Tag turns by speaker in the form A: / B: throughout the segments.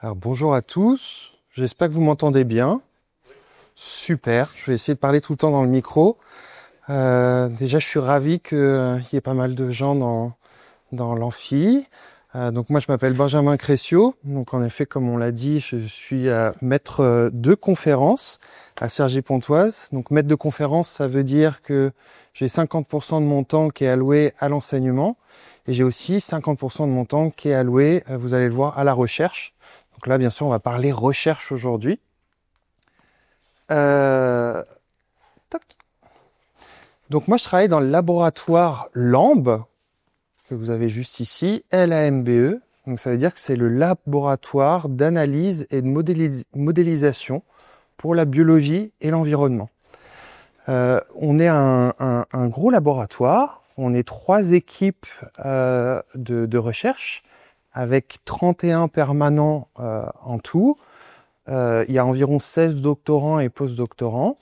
A: Alors bonjour à tous, j'espère que vous m'entendez bien. Super, je vais essayer de parler tout le temps dans le micro. Déjà je suis ravi qu'il y ait pas mal de gens dans l'amphi. Donc moi je m'appelle Benjamin Crescio, donc en effet comme on l'a dit, je suis maître de conférence à Cergy-Pontoise. Donc maître de conférence, ça veut dire que j'ai 50% de mon temps qui est alloué à l'enseignement et j'ai aussi 50% de mon temps qui est alloué, vous allez le voir, à la recherche. Donc là, bien sûr, on va parler recherche aujourd'hui. Toc. Donc moi, je travaille dans le laboratoire LAMBE, que vous avez juste ici, LAMBE. Donc ça veut dire que c'est le laboratoire d'analyse et de modélisation pour la biologie et l'environnement. On est un gros laboratoire, on est 3 équipes de recherche, avec 31 permanents en tout. Il y a environ 16 doctorants et post-doctorants.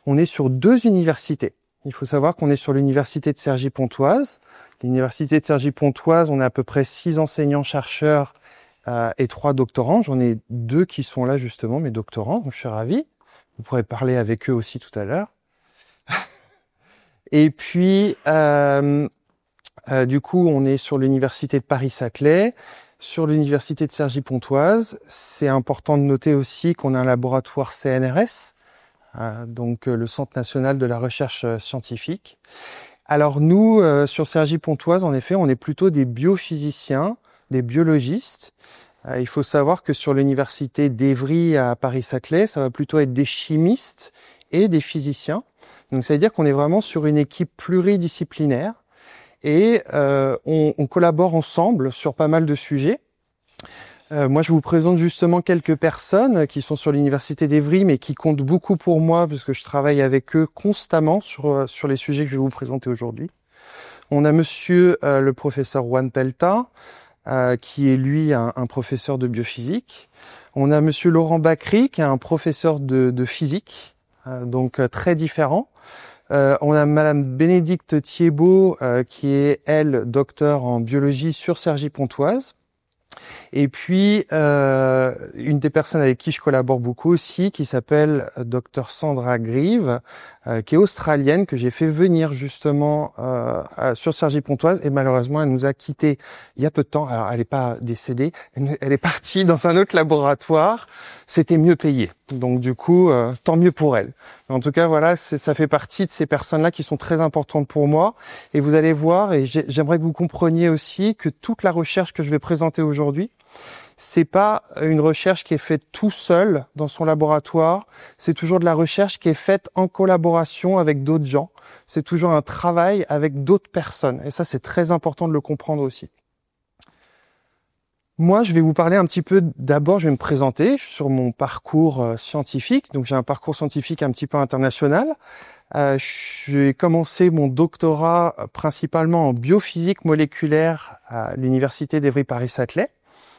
A: On est sur 2 universités. Il faut savoir qu'on est sur l'université de Cergy-Pontoise. L'université de Cergy-Pontoise, on a à peu près 6 enseignants-chercheurs et 3 doctorants. J'en ai 2 qui sont là justement, mes doctorants, donc je suis ravi. Vous pourrez parler avec eux aussi tout à l'heure. Et puis, du coup, on est sur l'université de Paris-Saclay, sur l'université de Cergy-Pontoise. C'est important de noter aussi qu'on a un laboratoire CNRS, donc le Centre national de la recherche scientifique. Alors nous, sur Cergy-Pontoise, en effet, on est plutôt des biophysiciens, des biologistes. Il faut savoir que sur l'université d'Evry à Paris-Saclay, ça va plutôt être des chimistes et des physiciens. Donc ça veut dire qu'on est vraiment sur une équipe pluridisciplinaire. Et on collabore ensemble sur pas mal de sujets. Moi, je vous présente justement quelques personnes qui sont sur l'université d'Evry, mais qui comptent beaucoup pour moi, puisque je travaille avec eux constamment sur les sujets que je vais vous présenter aujourd'hui. On a monsieur le professeur Juan Pelta, qui est lui un professeur de biophysique. On a monsieur Laurent Bacry, qui est un professeur de physique, donc très différent. On a madame Bénédicte Thiebaud, qui est, elle, docteur en biologie sur Cergy-Pontoise. Et puis, une des personnes avec qui je collabore beaucoup aussi, qui s'appelle docteur Sandra Grieve, qui est australienne, que j'ai fait venir justement sur Cergy-Pontoise. Et malheureusement, elle nous a quittés il y a peu de temps. Alors, elle n'est pas décédée, elle est partie dans un autre laboratoire. C'était mieux payé. Donc du coup, tant mieux pour elle. Mais en tout cas, voilà, ça fait partie de ces personnes-là qui sont très importantes pour moi. Et vous allez voir, et j'aimerais que vous compreniez aussi que toute la recherche que je vais présenter aujourd'hui, c'est pas une recherche qui est faite tout seul dans son laboratoire. C'est toujours de la recherche qui est faite en collaboration avec d'autres gens. C'est toujours un travail avec d'autres personnes. Et ça, c'est très important de le comprendre aussi. Moi, je vais vous parler un petit peu, d'abord, je vais me présenter sur mon parcours scientifique. Donc, j'ai un parcours scientifique un petit peu international. J'ai commencé mon doctorat principalement en biophysique moléculaire à l'université d'Evry-Paris-Saclay.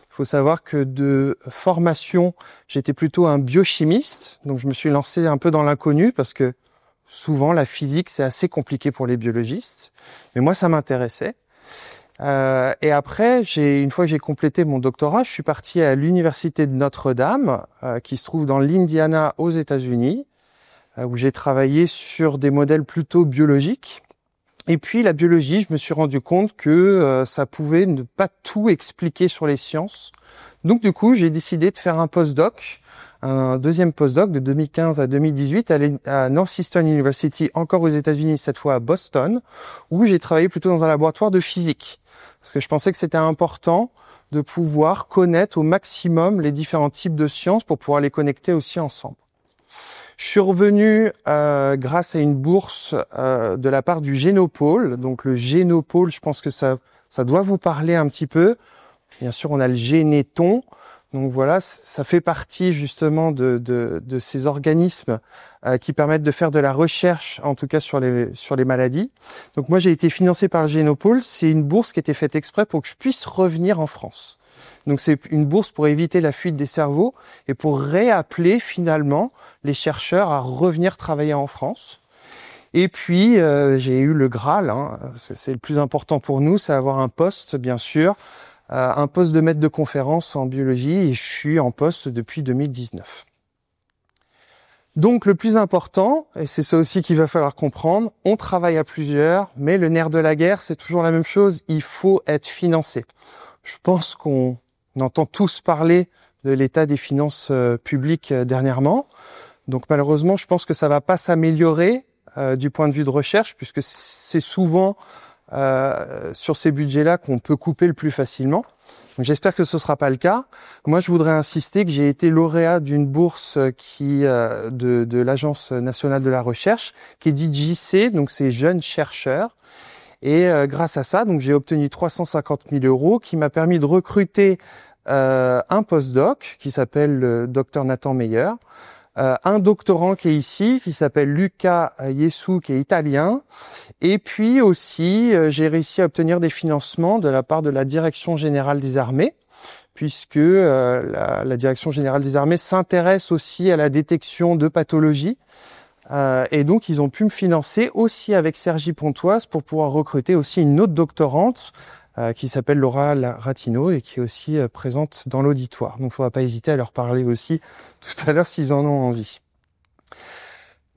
A: Il faut savoir que de formation, j'étais plutôt un biochimiste. Donc, je me suis lancé un peu dans l'inconnu parce que souvent, la physique, c'est assez compliqué pour les biologistes. Mais moi, ça m'intéressait. Et après, une fois que j'ai complété mon doctorat, je suis parti à l'université de Notre-Dame, qui se trouve dans l'Indiana aux États-Unis, où j'ai travaillé sur des modèles plutôt biologiques. Et puis la biologie, je me suis rendu compte que ça pouvait ne pas tout expliquer sur les sciences. Donc du coup, j'ai décidé de faire un postdoc, un deuxième postdoc de 2015 à 2018 à Northeastern University, encore aux États-Unis, cette fois à Boston, où j'ai travaillé plutôt dans un laboratoire de physique. Parce que je pensais que c'était important de pouvoir connaître au maximum les différents types de sciences pour pouvoir les connecter aussi ensemble. Je suis revenu grâce à une bourse de la part du Génopôle. Donc le Génopôle, je pense que ça doit vous parler un petit peu. Bien sûr, on a le Généton. Donc voilà, ça fait partie justement de ces organismes qui permettent de faire de la recherche, en tout cas sur les maladies. Donc moi, j'ai été financé par le Génopôle. C'est une bourse qui était faite exprès pour que je puisse revenir en France. Donc c'est une bourse pour éviter la fuite des cerveaux et pour réappeler finalement les chercheurs à revenir travailler en France. Et puis j'ai eu le Graal, parce que c'est le plus important pour nous, c'est avoir un poste bien sûr un poste de maître de conférence en biologie et je suis en poste depuis 2019. Donc le plus important, et c'est ça aussi qu'il va falloir comprendre, on travaille à plusieurs, mais le nerf de la guerre, c'est toujours la même chose, il faut être financé. Je pense qu'on entend tous parler de l'état des finances publiques dernièrement. Donc malheureusement, je pense que ça va pas s'améliorer du point de vue de recherche, puisque c'est souvent sur ces budgets-là qu'on peut couper le plus facilement. J'espère que ce sera pas le cas. Moi, je voudrais insister que j'ai été lauréat d'une bourse de l'Agence nationale de la recherche, qui est dite JC, donc c'est jeunes chercheurs. Et grâce à ça, donc j'ai obtenu 350 000 € qui m'a permis de recruter un postdoc qui s'appelle le Dr Nathan Meyer, un doctorant qui est ici, qui s'appelle Luca Yessu, qui est italien. Et puis aussi, j'ai réussi à obtenir des financements de la part de la Direction Générale des Armées, puisque la Direction Générale des Armées s'intéresse aussi à la détection de pathologies. Et donc, ils ont pu me financer aussi avec Cergy Pontoise pour pouvoir recruter aussi une autre doctorante qui s'appelle Laura Ratino et qui est aussi présente dans l'auditoire. Donc, il ne faudra pas hésiter à leur parler aussi tout à l'heure s'ils en ont envie.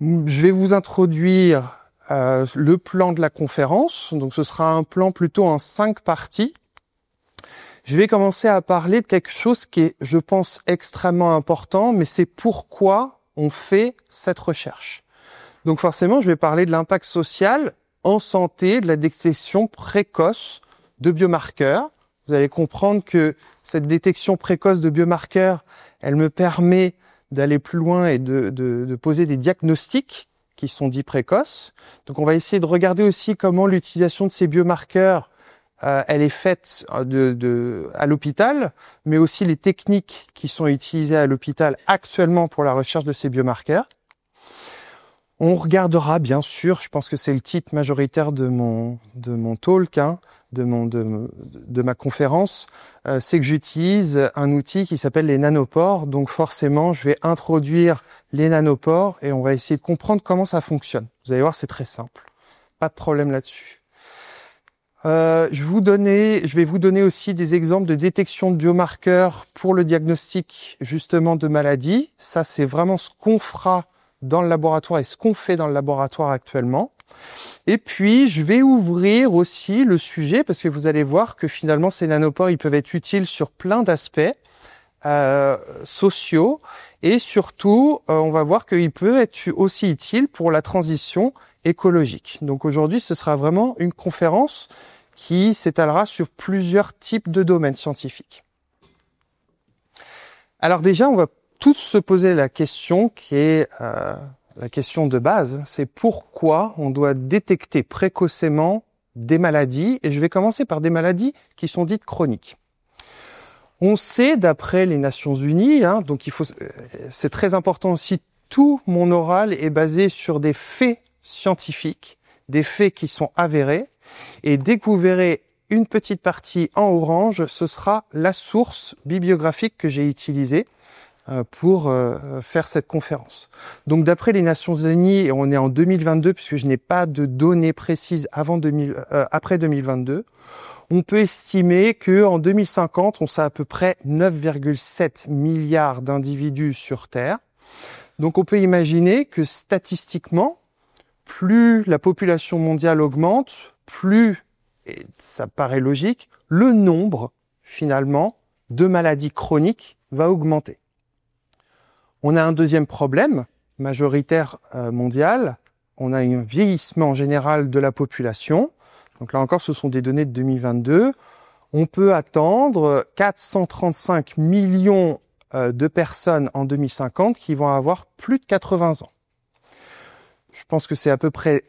A: Je vais vous introduire le plan de la conférence. Donc, ce sera un plan plutôt en 5 parties. Je vais commencer à parler de quelque chose qui est, je pense, extrêmement important, mais c'est pourquoi on fait cette recherche. Donc, forcément, je vais parler de l'impact social en santé, de la détection précoce de biomarqueurs. Vous allez comprendre que cette détection précoce de biomarqueurs, elle me permet d'aller plus loin et de poser des diagnostics qui sont dits précoces. Donc on va essayer de regarder aussi comment l'utilisation de ces biomarqueurs, elle est faite à l'hôpital, mais aussi les techniques qui sont utilisées à l'hôpital actuellement pour la recherche de ces biomarqueurs. On regardera bien sûr, je pense que c'est le titre majoritaire de mon talk, de ma conférence, c'est que j'utilise un outil qui s'appelle les nanopores. Donc forcément, je vais introduire les nanopores et on va essayer de comprendre comment ça fonctionne. Vous allez voir, c'est très simple. Pas de problème là-dessus. Je vais vous donner aussi des exemples de détection de biomarqueurs pour le diagnostic justement de maladies. Ça, c'est vraiment ce qu'on fera dans le laboratoire et ce qu'on fait dans le laboratoire actuellement. Et puis, je vais ouvrir aussi le sujet parce que vous allez voir que finalement, ces nanopores, ils peuvent être utiles sur plein d'aspects sociaux et surtout, on va voir qu'ils peuvent être aussi utiles pour la transition écologique. Donc aujourd'hui, ce sera vraiment une conférence qui s'étalera sur plusieurs types de domaines scientifiques. Alors déjà, on va tous se poser la question qui est la question de base, c'est pourquoi on doit détecter précocement des maladies, et je vais commencer par des maladies qui sont dites chroniques. On sait, d'après les Nations Unies, donc c'est très important aussi, tout mon oral est basé sur des faits scientifiques, des faits qui sont avérés, et dès que vous verrez une petite partie en orange, ce sera la source bibliographique que j'ai utilisée pour faire cette conférence. Donc d'après les Nations Unies, et on est en 2022 puisque je n'ai pas de données précises après 2022, on peut estimer que en 2050, on sera à peu près 9,7 milliards d'individus sur Terre. Donc on peut imaginer que statistiquement, plus la population mondiale augmente, plus, et ça paraît logique, le nombre finalement de maladies chroniques va augmenter. On a un deuxième problème majoritaire mondial, on a un vieillissement général de la population. Donc là encore, ce sont des données de 2022. On peut attendre 435 millions de personnes en 2050 qui vont avoir plus de 80 ans. Je pense que c'est à peu près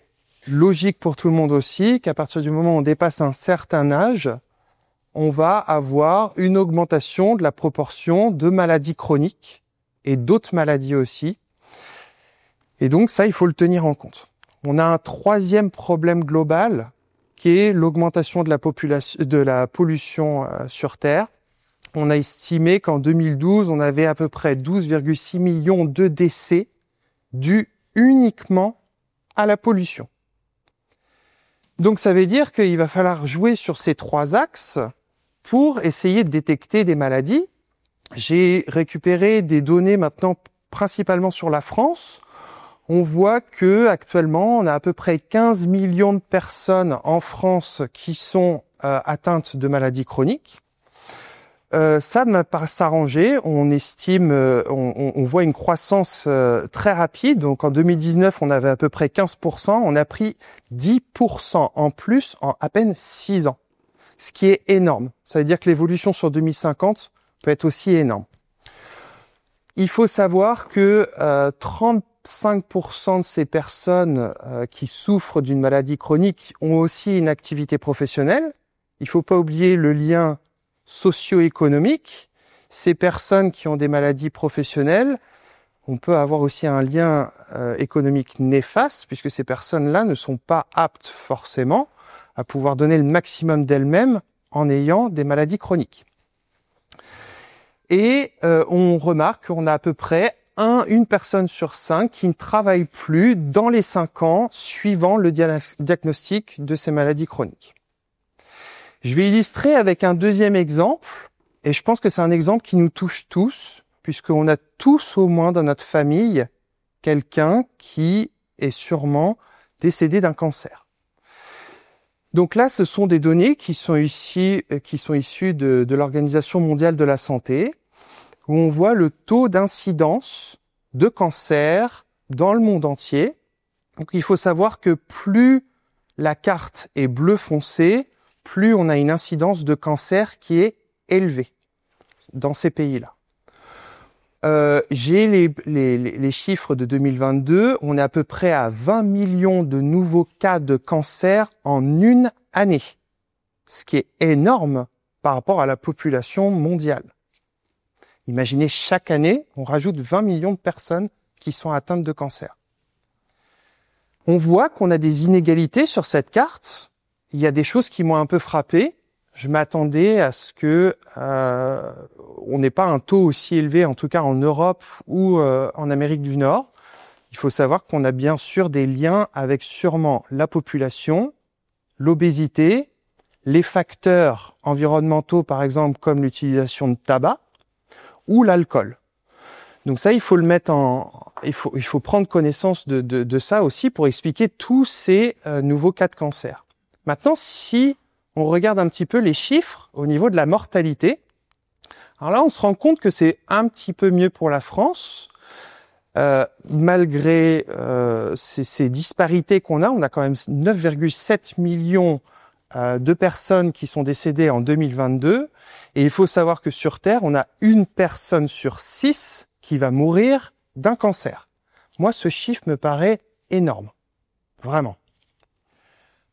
A: logique pour tout le monde aussi, qu'à partir du moment où on dépasse un certain âge, on va avoir une augmentation de la proportion de maladies chroniques et d'autres maladies aussi. Et donc ça, il faut le tenir en compte. On a un troisième problème global qui est l'augmentation de la pollution sur Terre. On a estimé qu'en 2012, on avait à peu près 12,6 millions de décès dus uniquement à la pollution. Donc ça veut dire qu'il va falloir jouer sur ces trois axes pour essayer de détecter des maladies. J'ai récupéré des données maintenant principalement sur la France. On voit que actuellement, on a à peu près 15 millions de personnes en France qui sont atteintes de maladies chroniques. Ça ne va pas s'arranger. On estime, on voit une croissance très rapide. Donc en 2019, on avait à peu près 15%. On a pris 10% en plus en à peine 6 ans, ce qui est énorme. Ça veut dire que l'évolution sur 2050 peut être aussi énorme. Il faut savoir que 35% de ces personnes qui souffrent d'une maladie chronique ont aussi une activité professionnelle. Il ne faut pas oublier le lien socio-économique. Ces personnes qui ont des maladies professionnelles, on peut avoir aussi un lien économique néfaste, puisque ces personnes-là ne sont pas aptes forcément à pouvoir donner le maximum d'elles-mêmes en ayant des maladies chroniques. Et on remarque qu'on a à peu près une personne sur 5 qui ne travaille plus dans les 5 ans suivant le diagnostic de ces maladies chroniques. Je vais illustrer avec un deuxième exemple, et je pense que c'est un exemple qui nous touche tous, puisqu'on a tous au moins dans notre famille quelqu'un qui est sûrement décédé d'un cancer. Donc là, ce sont des données qui sont issues de l'Organisation mondiale de la santé, où on voit le taux d'incidence de cancer dans le monde entier. Donc il faut savoir que plus la carte est bleu foncé, plus on a une incidence de cancer qui est élevée dans ces pays-là. J'ai les chiffres de 2022, on est à peu près à 20 millions de nouveaux cas de cancer en une année, ce qui est énorme par rapport à la population mondiale. Imaginez, chaque année, on rajoute 20 millions de personnes qui sont atteintes de cancer. On voit qu'on a des inégalités sur cette carte. Il y a des choses qui m'ont un peu frappé. Je m'attendais à ce que on n'ait pas un taux aussi élevé, en tout cas en Europe ou en Amérique du Nord. Il faut savoir qu'on a bien sûr des liens avec sûrement la population, l'obésité, les facteurs environnementaux, par exemple, comme l'utilisation de tabac, ou l'alcool. Donc ça, il faut le mettre il faut prendre connaissance de ça aussi pour expliquer tous ces nouveaux cas de cancer. Maintenant, si on regarde un petit peu les chiffres au niveau de la mortalité, alors là, on se rend compte que c'est un petit peu mieux pour la France. Malgré ces disparités qu'on a, on a quand même 9,7 millions de personnes qui sont décédées en 2022. Et il faut savoir que sur Terre, on a une personne sur 6 qui va mourir d'un cancer. Moi, ce chiffre me paraît énorme. Vraiment.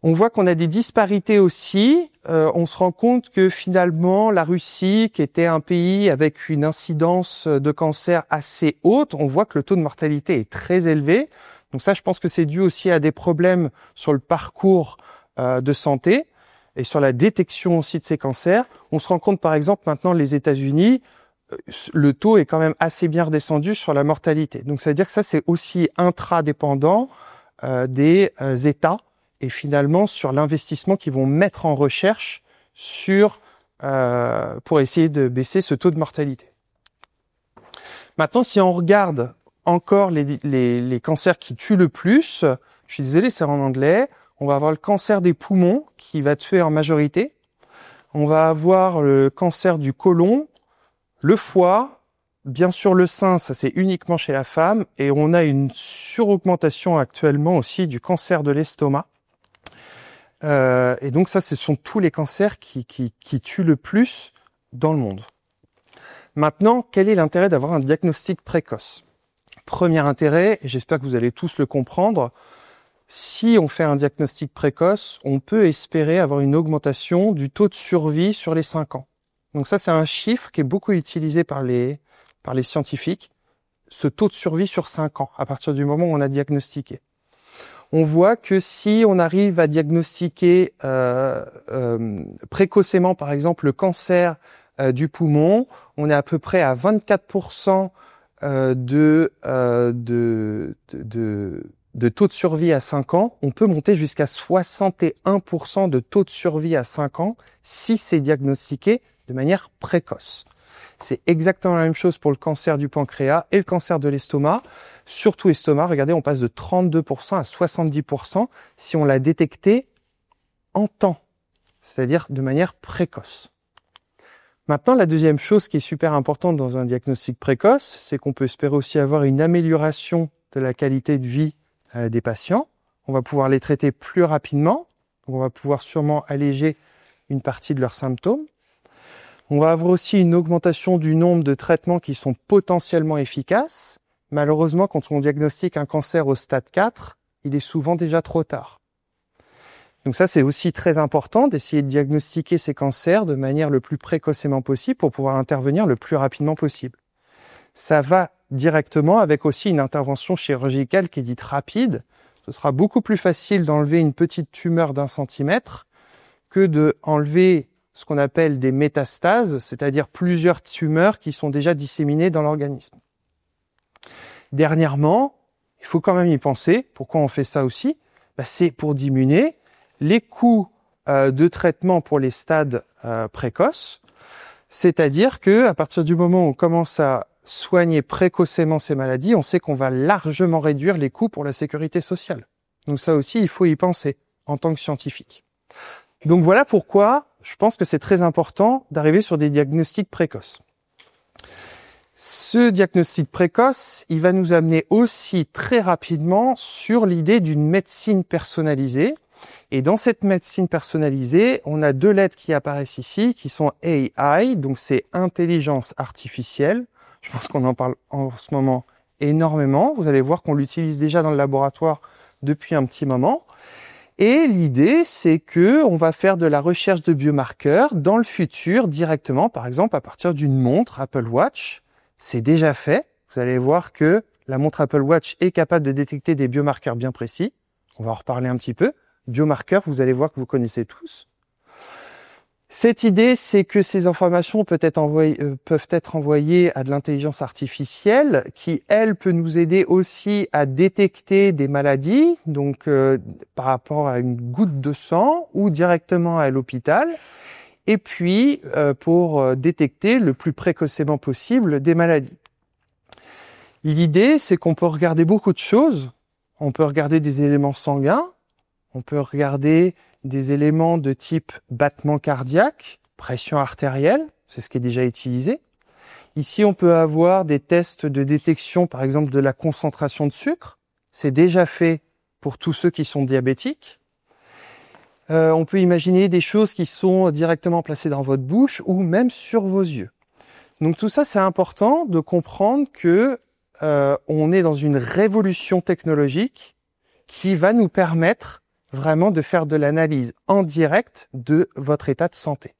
A: On voit qu'on a des disparités aussi. On se rend compte que finalement, la Russie, qui était un pays avec une incidence de cancer assez haute, on voit que le taux de mortalité est très élevé. Donc ça, je pense que c'est dû aussi à des problèmes sur le parcours de santé et sur la détection aussi de ces cancers. On se rend compte, par exemple, maintenant, les États-Unis, le taux est quand même assez bien redescendu sur la mortalité. Donc ça veut dire que ça, c'est aussi intradépendant des États et finalement sur l'investissement qu'ils vont mettre en recherche pour essayer de baisser ce taux de mortalité. Maintenant, si on regarde encore les cancers qui tuent le plus, je suis désolé, c'est en anglais, on va avoir le cancer des poumons qui va tuer en majorité, on va avoir le cancer du côlon, le foie, bien sûr le sein, ça c'est uniquement chez la femme, et on a une suraugmentation actuellement aussi du cancer de l'estomac. Et donc ça, ce sont tous les cancers qui tuent le plus dans le monde. Maintenant, quel est l'intérêt d'avoir un diagnostic précoce ? Premier intérêt, et j'espère que vous allez tous le comprendre, si on fait un diagnostic précoce, on peut espérer avoir une augmentation du taux de survie sur les 5 ans. Donc ça, c'est un chiffre qui est beaucoup utilisé par les scientifiques, ce taux de survie sur 5 ans, à partir du moment où on a diagnostiqué. On voit que si on arrive à diagnostiquer précocement, par exemple, le cancer du poumon, on est à peu près à 24% de taux de survie à 5 ans, on peut monter jusqu'à 61% de taux de survie à 5 ans si c'est diagnostiqué de manière précoce. C'est exactement la même chose pour le cancer du pancréas et le cancer de l'estomac. Surtout estomac, regardez, on passe de 32% à 70% si on l'a détecté en temps, c'est-à-dire de manière précoce. Maintenant, la deuxième chose qui est super importante dans un diagnostic précoce, c'est qu'on peut espérer aussi avoir une amélioration de la qualité de vie des patients. On va pouvoir les traiter plus rapidement, donc on va pouvoir sûrement alléger une partie de leurs symptômes. On va avoir aussi une augmentation du nombre de traitements qui sont potentiellement efficaces. Malheureusement, quand on diagnostique un cancer au stade 4, il est souvent déjà trop tard. Donc ça, c'est aussi très important d'essayer de diagnostiquer ces cancers de manière le plus précocement possible pour pouvoir intervenir le plus rapidement possible. Ça va directement avec aussi une intervention chirurgicale qui est dite rapide. Ce sera beaucoup plus facile d'enlever une petite tumeur d'1 centimètre que d'enlever ce qu'on appelle des métastases, c'est-à-dire plusieurs tumeurs qui sont déjà disséminées dans l'organisme. Dernièrement, il faut quand même y penser. Pourquoi on fait ça aussi ? C'est pour diminuer les coûts de traitement pour les stades précoces, c'est-à-dire que à partir du moment où on commence à soigner précocement ces maladies, on sait qu'on va largement réduire les coûts pour la sécurité sociale. Donc ça aussi, il faut y penser en tant que scientifique. Donc voilà pourquoi je pense que c'est très important d'arriver sur des diagnostics précoces. Ce diagnostic précoce, il va nous amener aussi très rapidement sur l'idée d'une médecine personnalisée. Et dans cette médecine personnalisée, on a 2 lettres qui apparaissent ici, qui sont AI, donc c'est intelligence artificielle. Je pense qu'on en parle en ce moment énormément. Vous allez voir qu'on l'utilise déjà dans le laboratoire depuis un petit moment. Et l'idée, c'est que on va faire de la recherche de biomarqueurs dans le futur directement, par exemple à partir d'une montre Apple Watch. C'est déjà fait. Vous allez voir que la montre Apple Watch est capable de détecter des biomarqueurs bien précis. On va en reparler un petit peu. Biomarqueurs, vous allez voir que vous connaissez tous. Cette idée, c'est que ces informations peuvent être envoyées à de l'intelligence artificielle qui, elle, peut nous aider aussi à détecter des maladies, donc par rapport à une goutte de sang ou directement à l'hôpital, et puis pour détecter le plus précocement possible des maladies. L'idée, c'est qu'on peut regarder beaucoup de choses. On peut regarder des éléments sanguins, on peut regarder des éléments de type battement cardiaque, pression artérielle, c'est ce qui est déjà utilisé. Ici, on peut avoir des tests de détection, par exemple, de la concentration de sucre. C'est déjà fait pour tous ceux qui sont diabétiques. On peut imaginer des choses qui sont directement placées dans votre bouche ou même sur vos yeux. Donc tout ça, c'est important de comprendre que on est dans une révolution technologique qui va nous permettre vraiment de faire de l'analyse en direct de votre état de santé.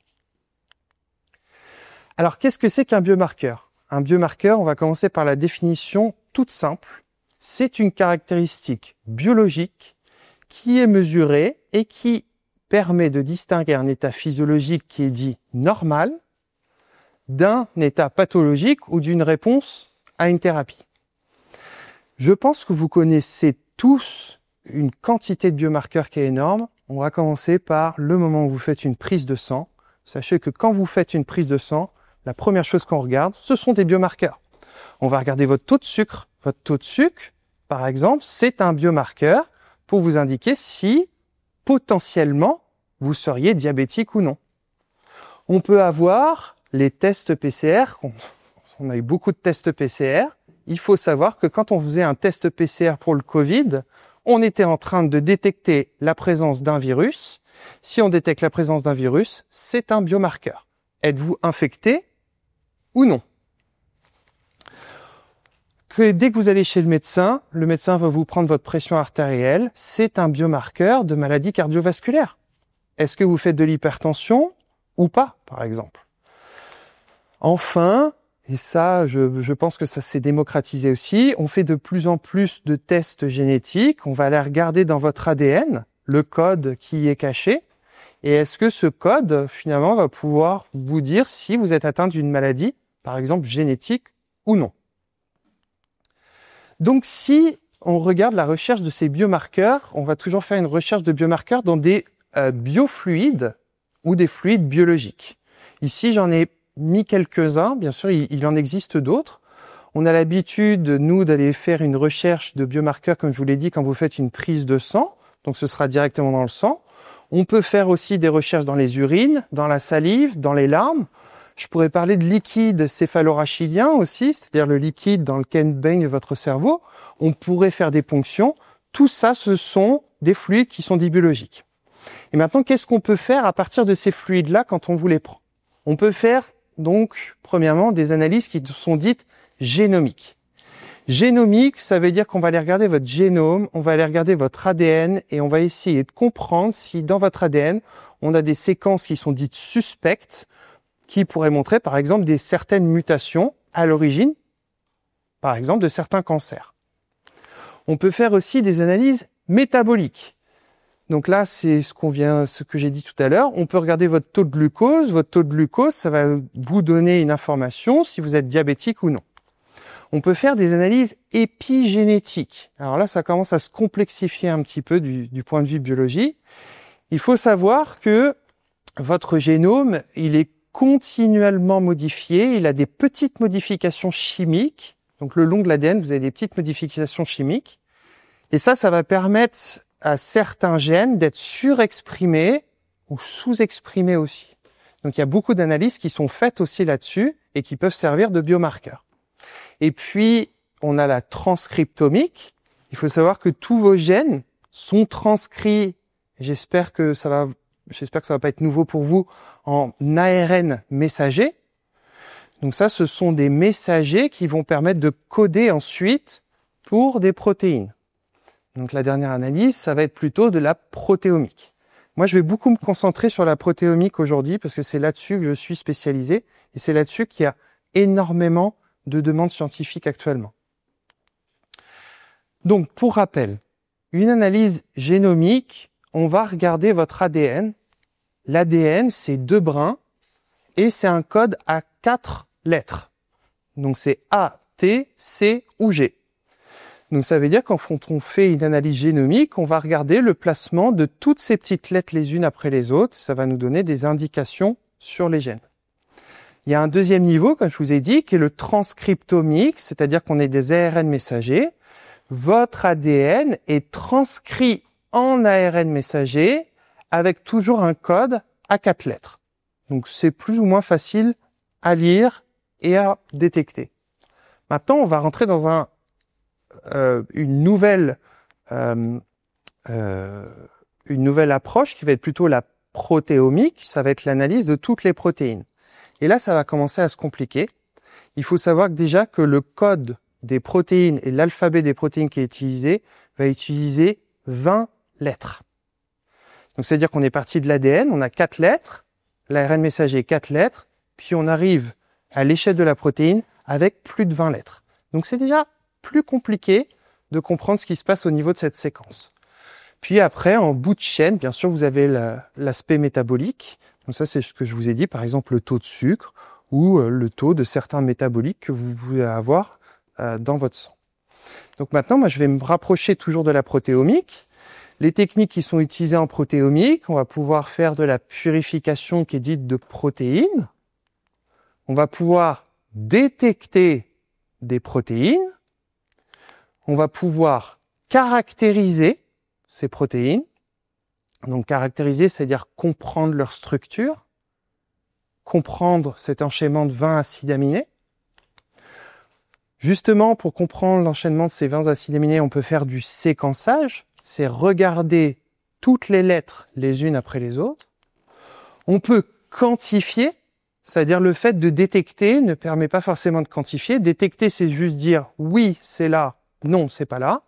A: Alors, qu'est-ce que c'est qu'un biomarqueur ? Un biomarqueur, on va commencer par la définition toute simple. C'est une caractéristique biologique qui est mesurée et qui permet de distinguer un état physiologique qui est dit normal d'un état pathologique ou d'une réponse à une thérapie. Je pense que vous connaissez tous une quantité de biomarqueurs qui est énorme. On va commencer par le moment où vous faites une prise de sang. Sachez que quand vous faites une prise de sang, la première chose qu'on regarde, ce sont des biomarqueurs. On va regarder votre taux de sucre. Votre taux de sucre, par exemple, c'est un biomarqueur pour vous indiquer si, potentiellement, vous seriez diabétique ou non. On peut avoir les tests PCR. On a eu beaucoup de tests PCR. Il faut savoir que quand on faisait un test PCR pour le Covid, on était en train de détecter la présence d'un virus. Si on détecte la présence d'un virus, c'est un biomarqueur. Êtes-vous infecté ou non ? Dès que vous allez chez le médecin va vous prendre votre pression artérielle. C'est un biomarqueur de maladie cardiovasculaire. Est-ce que vous faites de l'hypertension ou pas, par exemple ? Enfin, et ça, je pense que ça s'est démocratisé aussi, on fait de plus en plus de tests génétiques. On va aller regarder dans votre ADN le code qui y est caché. Et est-ce que ce code, finalement, va pouvoir vous dire si vous êtes atteint d'une maladie, par exemple génétique ou non ? Donc, si on regarde la recherche de ces biomarqueurs, on va toujours faire une recherche de biomarqueurs dans des biofluides ou des fluides biologiques. Ici, j'en ai mis quelques-uns. Bien sûr, il en existe d'autres. On a l'habitude, nous, d'aller faire une recherche de biomarqueurs, comme je vous l'ai dit, quand vous faites une prise de sang. Donc, ce sera directement dans le sang. On peut faire aussi des recherches dans les urines, dans la salive, dans les larmes. Je pourrais parler de liquide céphalorachidien aussi, c'est-à-dire le liquide dans lequel baigne votre cerveau. On pourrait faire des ponctions. Tout ça, ce sont des fluides qui sont dits biologiques. Et maintenant, qu'est-ce qu'on peut faire à partir de ces fluides-là quand on vous les prend? On peut faire donc, premièrement, des analyses qui sont dites génomiques. Génomique, ça veut dire qu'on va aller regarder votre génome, on va aller regarder votre ADN et on va essayer de comprendre si dans votre ADN, on a des séquences qui sont dites suspectes, qui pourraient montrer, par exemple, certaines mutations à l'origine, par exemple, de certains cancers. On peut faire aussi des analyses métaboliques. Donc là, c'est ce que j'ai dit tout à l'heure. On peut regarder votre taux de glucose. Votre taux de glucose, ça va vous donner une information si vous êtes diabétique ou non. On peut faire des analyses épigénétiques. Alors là, ça commence à se complexifier un petit peu du point de vue biologie. Il faut savoir que votre génome, il est continuellement modifié. Il a des petites modifications chimiques. Donc le long de l'ADN, vous avez des petites modifications chimiques. Et ça va permettre à certains gènes d'être surexprimés ou sous-exprimés aussi. Donc il y a beaucoup d'analyses qui sont faites aussi là-dessus et qui peuvent servir de biomarqueurs. Et puis, on a la transcriptomique. Il faut savoir que tous vos gènes sont transcrits, j'espère que ça va pas être nouveau pour vous, en ARN messager. Donc ça, ce sont des messagers qui vont permettre de coder ensuite pour des protéines. Donc la dernière analyse, ça va être plutôt de la protéomique. Moi, je vais beaucoup me concentrer sur la protéomique aujourd'hui parce que c'est là-dessus que je suis spécialisé et c'est là-dessus qu'il y a énormément de demandes scientifiques actuellement. Donc, pour rappel, une analyse génomique, on va regarder votre ADN. L'ADN, c'est 2 brins et c'est un code à 4 lettres. Donc, c'est A, T, C ou G. Donc, ça veut dire quand on fait une analyse génomique, on va regarder le placement de toutes ces petites lettres les unes après les autres. Ça va nous donner des indications sur les gènes. Il y a un deuxième niveau, comme je vous ai dit, qui est le transcriptomique, c'est-à-dire qu'on est des ARN messagers. Votre ADN est transcrit en ARN messager avec toujours un code à 4 lettres. Donc c'est plus ou moins facile à lire et à détecter. Maintenant, on va rentrer dans une nouvelle approche qui va être plutôt la protéomique. Ça va être l'analyse de toutes les protéines. Et là, ça va commencer à se compliquer. Il faut savoir que déjà que le code des protéines et l'alphabet des protéines qui est utilisé va utiliser 20 lettres. Donc, c'est-à-dire qu'on est parti de l'ADN, on a 4 lettres, l'ARN messager 4 lettres, puis on arrive à l'échelle de la protéine avec plus de 20 lettres. Donc, c'est déjà plus compliqué de comprendre ce qui se passe au niveau de cette séquence. Puis après, en bout de chaîne, bien sûr, vous avez l'aspect métabolique. Donc ça, c'est ce que je vous ai dit, par exemple le taux de sucre ou le taux de certains métaboliques que vous pouvez avoir dans votre sang. Donc maintenant, moi, je vais me rapprocher toujours de la protéomique. Les techniques qui sont utilisées en protéomique, on va pouvoir faire de la purification qui est dite de protéines. On va pouvoir détecter des protéines. On va pouvoir caractériser ces protéines. Donc caractériser, c'est-à-dire comprendre leur structure, comprendre cet enchaînement de 20 acides aminés. Justement, pour comprendre l'enchaînement de ces 20 acides aminés, on peut faire du séquençage, c'est regarder toutes les lettres les unes après les autres. On peut quantifier, c'est-à-dire le fait de détecter ne permet pas forcément de quantifier. Détecter, c'est juste dire oui, c'est là, non, c'est pas là.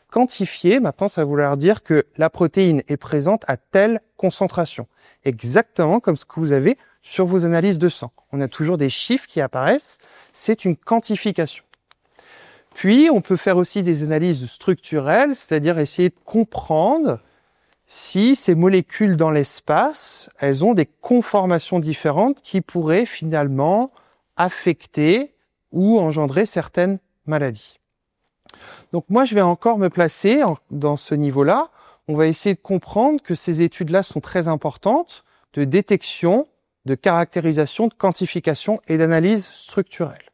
A: Quantifier, maintenant, ça va vouloir dire que la protéine est présente à telle concentration. Exactement comme ce que vous avez sur vos analyses de sang. On a toujours des chiffres qui apparaissent. C'est une quantification. Puis, on peut faire aussi des analyses structurelles, c'est-à-dire essayer de comprendre si ces molécules dans l'espace, elles ont des conformations différentes qui pourraient finalement affecter ou engendrer certaines maladies. Donc moi, je vais encore me placer dans ce niveau-là. On va essayer de comprendre que ces études-là sont très importantes de détection, de caractérisation, de quantification et d'analyse structurelle.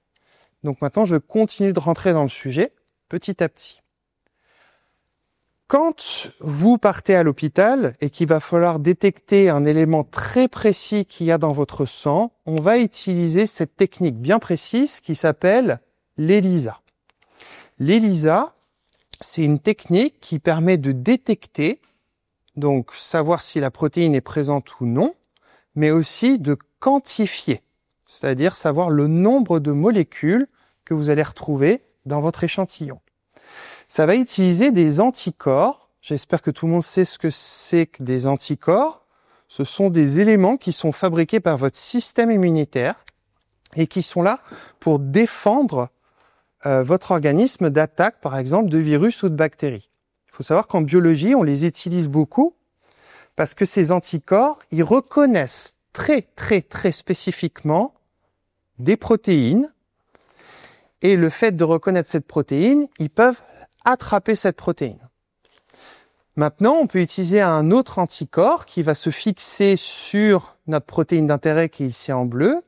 A: Donc maintenant, je continue de rentrer dans le sujet petit à petit. Quand vous partez à l'hôpital et qu'il va falloir détecter un élément très précis qu'il y a dans votre sang, on va utiliser cette technique bien précise qui s'appelle l'ELISA. L'ELISA, c'est une technique qui permet de détecter, donc savoir si la protéine est présente ou non, mais aussi de quantifier, c'est-à-dire savoir le nombre de molécules que vous allez retrouver dans votre échantillon. Ça va utiliser des anticorps. J'espère que tout le monde sait ce que c'est que des anticorps. Ce sont des éléments qui sont fabriqués par votre système immunitaire et qui sont là pour défendre votre organisme d'attaque, par exemple, de virus ou de bactéries. Il faut savoir qu'en biologie, on les utilise beaucoup parce que ces anticorps, ils reconnaissent très spécifiquement des protéines. Et le fait de reconnaître cette protéine, ils peuvent attraper cette protéine. Maintenant, on peut utiliser un autre anticorps qui va se fixer sur notre protéine d'intérêt qui est ici en bleu,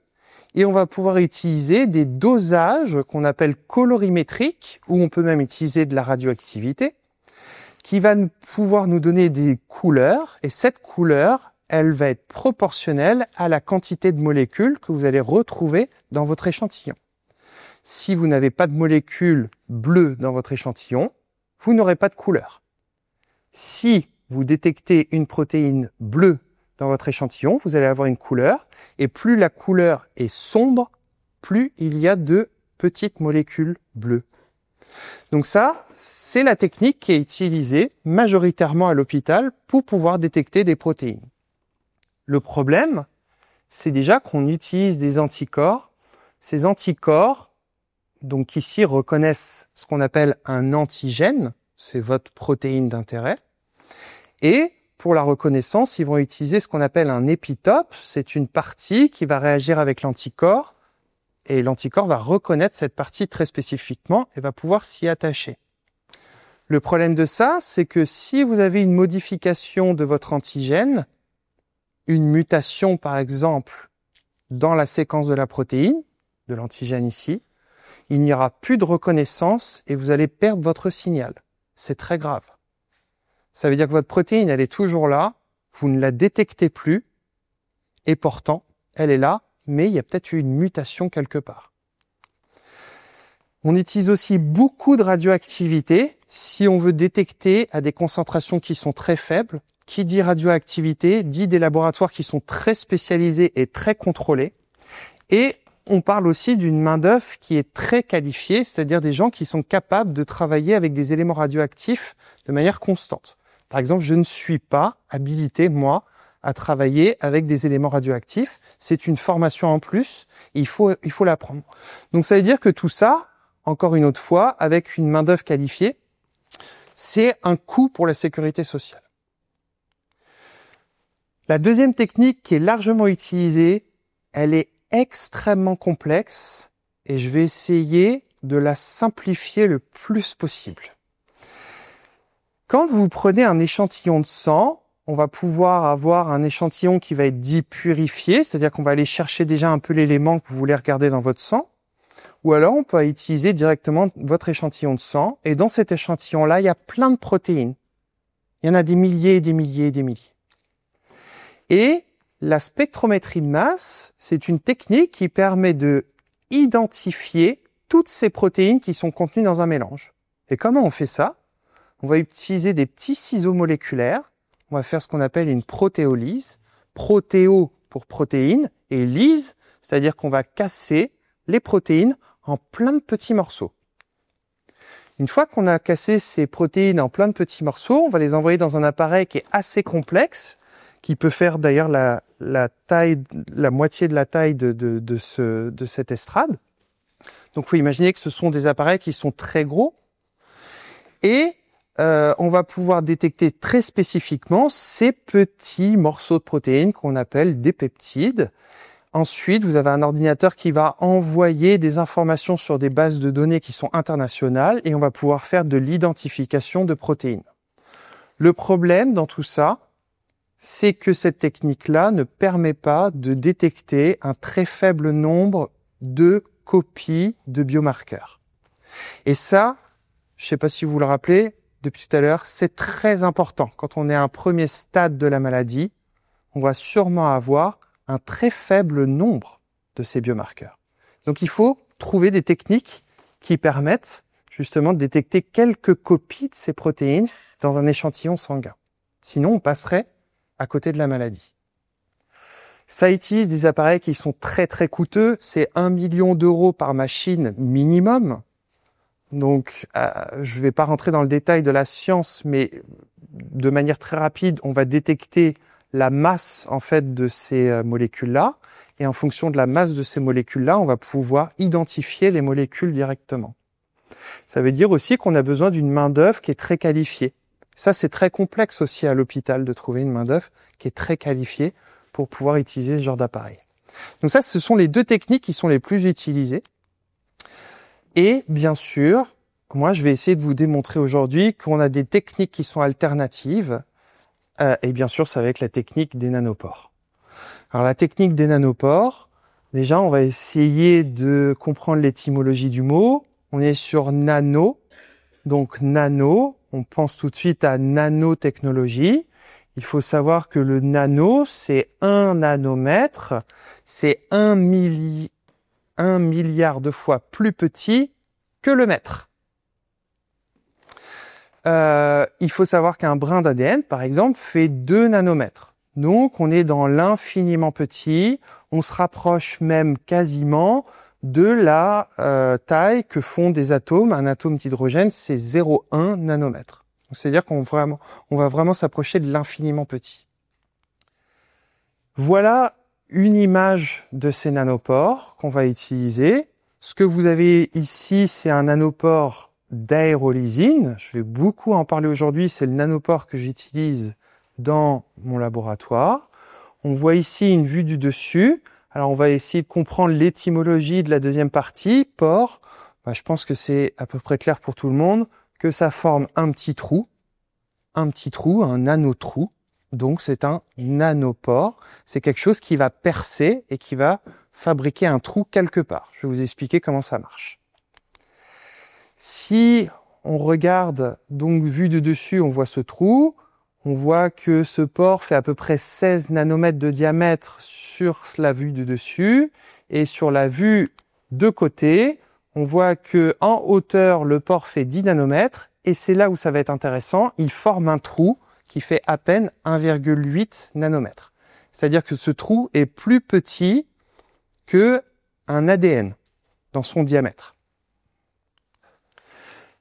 A: et on va pouvoir utiliser des dosages qu'on appelle colorimétriques, ou on peut même utiliser de la radioactivité, qui va pouvoir nous donner des couleurs, et cette couleur, elle va être proportionnelle à la quantité de molécules que vous allez retrouver dans votre échantillon. Si vous n'avez pas de molécules bleues dans votre échantillon, vous n'aurez pas de couleur. Si vous détectez une protéine bleue dans votre échantillon, vous allez avoir une couleur, et plus la couleur est sombre, plus il y a de petites molécules bleues. Donc ça, c'est la technique qui est utilisée majoritairement à l'hôpital pour pouvoir détecter des protéines. Le problème, c'est déjà qu'on utilise des anticorps. Ces anticorps, donc ici, reconnaissent ce qu'on appelle un antigène, c'est votre protéine d'intérêt. Et pour la reconnaissance, ils vont utiliser ce qu'on appelle un épitope, c'est une partie qui va réagir avec l'anticorps, et l'anticorps va reconnaître cette partie très spécifiquement et va pouvoir s'y attacher. Le problème de ça, c'est que si vous avez une modification de votre antigène, une mutation par exemple dans la séquence de la protéine, de l'antigène ici, il n'y aura plus de reconnaissance et vous allez perdre votre signal. C'est très grave. Ça veut dire que votre protéine, elle est toujours là, vous ne la détectez plus, et pourtant, elle est là, mais il y a peut-être eu une mutation quelque part. On utilise aussi beaucoup de radioactivité si on veut détecter à des concentrations qui sont très faibles. Qui dit radioactivité dit des laboratoires qui sont très spécialisés et très contrôlés. Et on parle aussi d'une main-d'œuvre qui est très qualifiée, c'est-à-dire des gens qui sont capables de travailler avec des éléments radioactifs de manière constante. Par exemple, je ne suis pas habilité, moi, à travailler avec des éléments radioactifs. C'est une formation en plus, et il faut l'apprendre. Donc ça veut dire que tout ça, encore une autre fois, avec une main-d'œuvre qualifiée, c'est un coût pour la sécurité sociale. La deuxième technique qui est largement utilisée, elle est extrêmement complexe et je vais essayer de la simplifier le plus possible. Quand vous prenez un échantillon de sang, on va pouvoir avoir un échantillon qui va être dit purifié, c'est-à-dire qu'on va aller chercher déjà un peu l'élément que vous voulez regarder dans votre sang, ou alors on peut utiliser directement votre échantillon de sang, et dans cet échantillon-là, il y a plein de protéines. Il y en a des milliers et des milliers et des milliers. Et la spectrométrie de masse, c'est une technique qui permet de identifier toutes ces protéines qui sont contenues dans un mélange. Et comment on fait ça? On va utiliser des petits ciseaux moléculaires. On va faire ce qu'on appelle une protéolyse. Protéo pour protéines et lyse, c'est-à-dire qu'on va casser les protéines en plein de petits morceaux. Une fois qu'on a cassé ces protéines en plein de petits morceaux, on va les envoyer dans un appareil qui est assez complexe, qui peut faire d'ailleurs la moitié de la taille de cette estrade. Donc, il faut imaginer que ce sont des appareils qui sont très gros. Et on va pouvoir détecter très spécifiquement ces petits morceaux de protéines qu'on appelle des peptides. Ensuite, vous avez un ordinateur qui va envoyer des informations sur des bases de données qui sont internationales et on va pouvoir faire de l'identification de protéines. Le problème dans tout ça, c'est que cette technique-là ne permet pas de détecter un très faible nombre de copies de biomarqueurs. Et ça, je ne sais pas si vous le rappelez depuis tout à l'heure, c'est très important. Quand on est à un premier stade de la maladie, on va sûrement avoir un très faible nombre de ces biomarqueurs. Donc il faut trouver des techniques qui permettent justement de détecter quelques copies de ces protéines dans un échantillon sanguin. Sinon, on passerait à côté de la maladie. Ça utilise des appareils qui sont très très coûteux, c'est 1 million d'euros par machine minimum. Donc, je ne vais pas rentrer dans le détail de la science, mais de manière très rapide, on va détecter la masse en fait de ces molécules-là, et en fonction de la masse de ces molécules-là, on va pouvoir identifier les molécules directement. Ça veut dire aussi qu'on a besoin d'une main-d'œuvre qui est très qualifiée. Ça, c'est très complexe aussi à l'hôpital de trouver une main-d'œuvre qui est très qualifiée pour pouvoir utiliser ce genre d'appareil. Donc ça, ce sont les deux techniques qui sont les plus utilisées. Et bien sûr, moi, je vais essayer de vous démontrer aujourd'hui qu'on a des techniques qui sont alternatives. Et bien sûr, c'est avec la technique des nanopores. Alors la technique des nanopores, déjà, on va essayer de comprendre l'étymologie du mot. On est sur nano. Donc nano, on pense tout de suite à nanotechnologie. Il faut savoir que le nano, c'est 1 nanomètre, c'est 1 milliard de fois plus petit que le mètre. Il faut savoir qu'un brin d'ADN, par exemple, fait 2 nanomètres. Donc, on est dans l'infiniment petit, on se rapproche même quasiment de la taille que font des atomes. Un atome d'hydrogène, c'est 0,1 nanomètre. C'est-à-dire qu'on va vraiment s'approcher de l'infiniment petit. Voilà une image de ces nanopores qu'on va utiliser. Ce que vous avez ici, c'est un nanopore d'aérolysine. Je vais beaucoup en parler aujourd'hui. C'est le nanopore que j'utilise dans mon laboratoire. On voit ici une vue du dessus. Alors, on va essayer de comprendre l'étymologie de la deuxième partie. Pore, je pense que c'est à peu près clair pour tout le monde que ça forme un petit trou, un nanotrou. Donc, c'est un nanopore. C'est quelque chose qui va percer et qui va fabriquer un trou quelque part. Je vais vous expliquer comment ça marche. Si on regarde, donc, vu de dessus, on voit ce trou. On voit que ce pore fait à peu près 16 nanomètres de diamètre sur la vue du dessus. Et sur la vue de côté, on voit que en hauteur, le pore fait 10 nanomètres. Et c'est là où ça va être intéressant. Il forme un trou qui fait à peine 1,8 nanomètres. C'est-à-dire que ce trou est plus petit que un ADN dans son diamètre.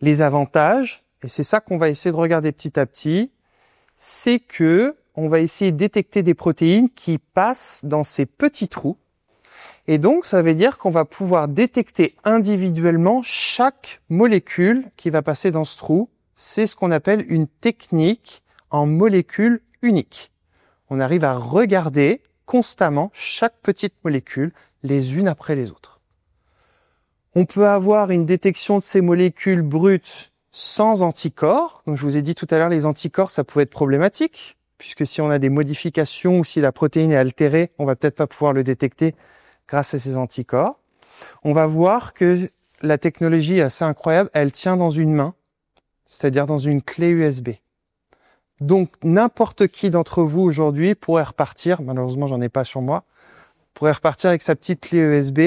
A: Les avantages, et c'est ça qu'on va essayer de regarder petit à petit, c'est que on va essayer de détecter des protéines qui passent dans ces petits trous. Et donc, ça veut dire qu'on va pouvoir détecter individuellement chaque molécule qui va passer dans ce trou. C'est ce qu'on appelle une technique en molécule unique. On arrive à regarder constamment chaque petite molécule les unes après les autres. On peut avoir une détection de ces molécules brutes sans anticorps. Donc, je vous ai dit tout à l'heure, les anticorps, ça pouvait être problématique, puisque si on a des modifications ou si la protéine est altérée, on va peut-être pas pouvoir le détecter grâce à ces anticorps. On va voir que la technologie est assez incroyable, elle tient dans une main, c'est-à-dire dans une clé USB. Donc, n'importe qui d'entre vous aujourd'hui pourrait repartir, malheureusement j'en ai pas sur moi, pourrait repartir avec sa petite clé USB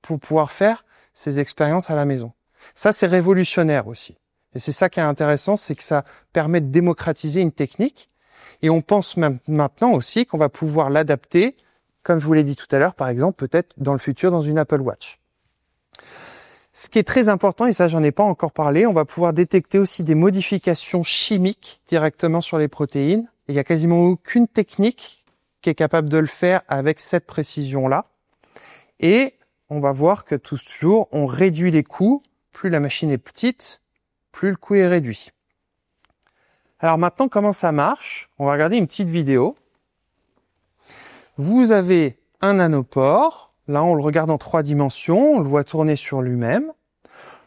A: pour pouvoir faire ses expériences à la maison. Ça, c'est révolutionnaire aussi. Et c'est ça qui est intéressant, c'est que ça permet de démocratiser une technique. Et on pense maintenant aussi qu'on va pouvoir l'adapter, comme je vous l'ai dit tout à l'heure, par exemple, peut-être dans le futur dans une Apple Watch. Ce qui est très important, et ça j'en ai pas encore parlé, on va pouvoir détecter aussi des modifications chimiques directement sur les protéines. Et il n'y a quasiment aucune technique qui est capable de le faire avec cette précision-là. Et on va voir que toujours, on réduit les coûts. Plus la machine est petite, plus le coût est réduit. Alors maintenant, comment ça marche? On va regarder une petite vidéo. Vous avez un nanopore. Là, on le regarde en 3 dimensions, on le voit tourner sur lui-même.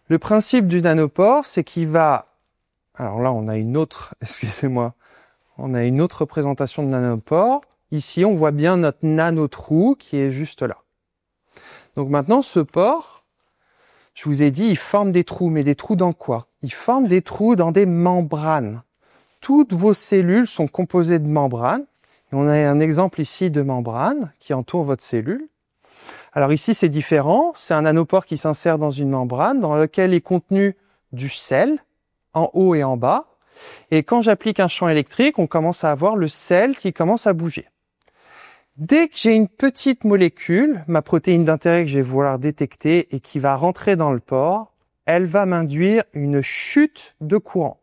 A: Le principe du nanopore, c'est qu'il va... Alors là, on a une autre, excusez-moi, on a une autre représentation de nanopore. Ici, on voit bien notre nanotrou qui est juste là. Donc maintenant, ce pore, je vous ai dit, il forme des trous. Mais des trous dans quoi? Il forme des trous dans des membranes. Toutes vos cellules sont composées de membranes. Et on a un exemple ici de membrane qui entoure votre cellule. Alors ici, c'est différent. C'est un nanopore qui s'insère dans une membrane dans laquelle est contenu du sel, en haut et en bas. Et quand j'applique un champ électrique, on commence à avoir le sel qui commence à bouger. Dès que j'ai une petite molécule, ma protéine d'intérêt que je vais vouloir détecter et qui va rentrer dans le pore, elle va m'induire une chute de courant.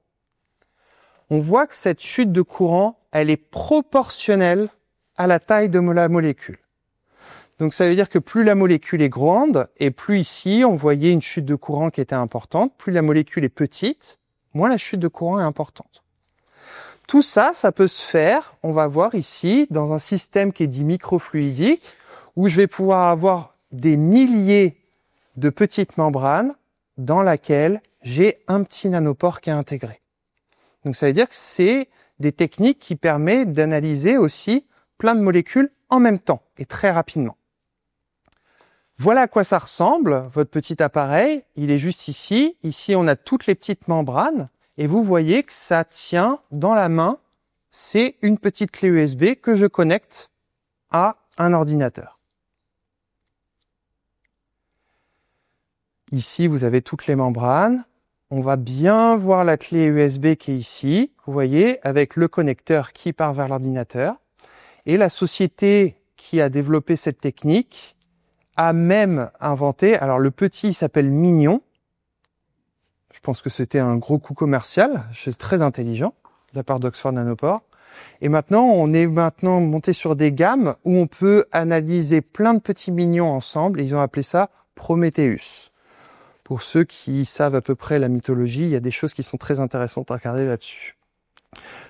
A: On voit que cette chute de courant, elle est proportionnelle à la taille de la molécule. Donc ça veut dire que plus la molécule est grande, et plus ici, on voyait une chute de courant qui était importante, plus la molécule est petite, moins la chute de courant est importante. Tout ça, ça peut se faire, on va voir ici, dans un système qui est dit microfluidique, où je vais pouvoir avoir des milliers de petites membranes dans laquelle j'ai un petit nanopore qui est intégré. Donc ça veut dire que c'est des techniques qui permettent d'analyser aussi plein de molécules en même temps et très rapidement. Voilà à quoi ça ressemble, votre petit appareil. Il est juste ici. Ici, on a toutes les petites membranes. Et vous voyez que ça tient dans la main. C'est une petite clé USB que je connecte à un ordinateur. Ici, vous avez toutes les membranes. On va bien voir la clé USB qui est ici. Vous voyez, avec le connecteur qui part vers l'ordinateur. Et la société qui a développé cette technique a même inventé, alors le petit s'appelle Mignon. Je pense que c'était un gros coup commercial, c'est très intelligent de la part d'Oxford Nanopore. Et maintenant, on est monté sur des gammes où on peut analyser plein de petits mignons ensemble. Et ils ont appelé ça Prometheus. Pour ceux qui savent à peu près la mythologie, il y a des choses qui sont très intéressantes à regarder là-dessus.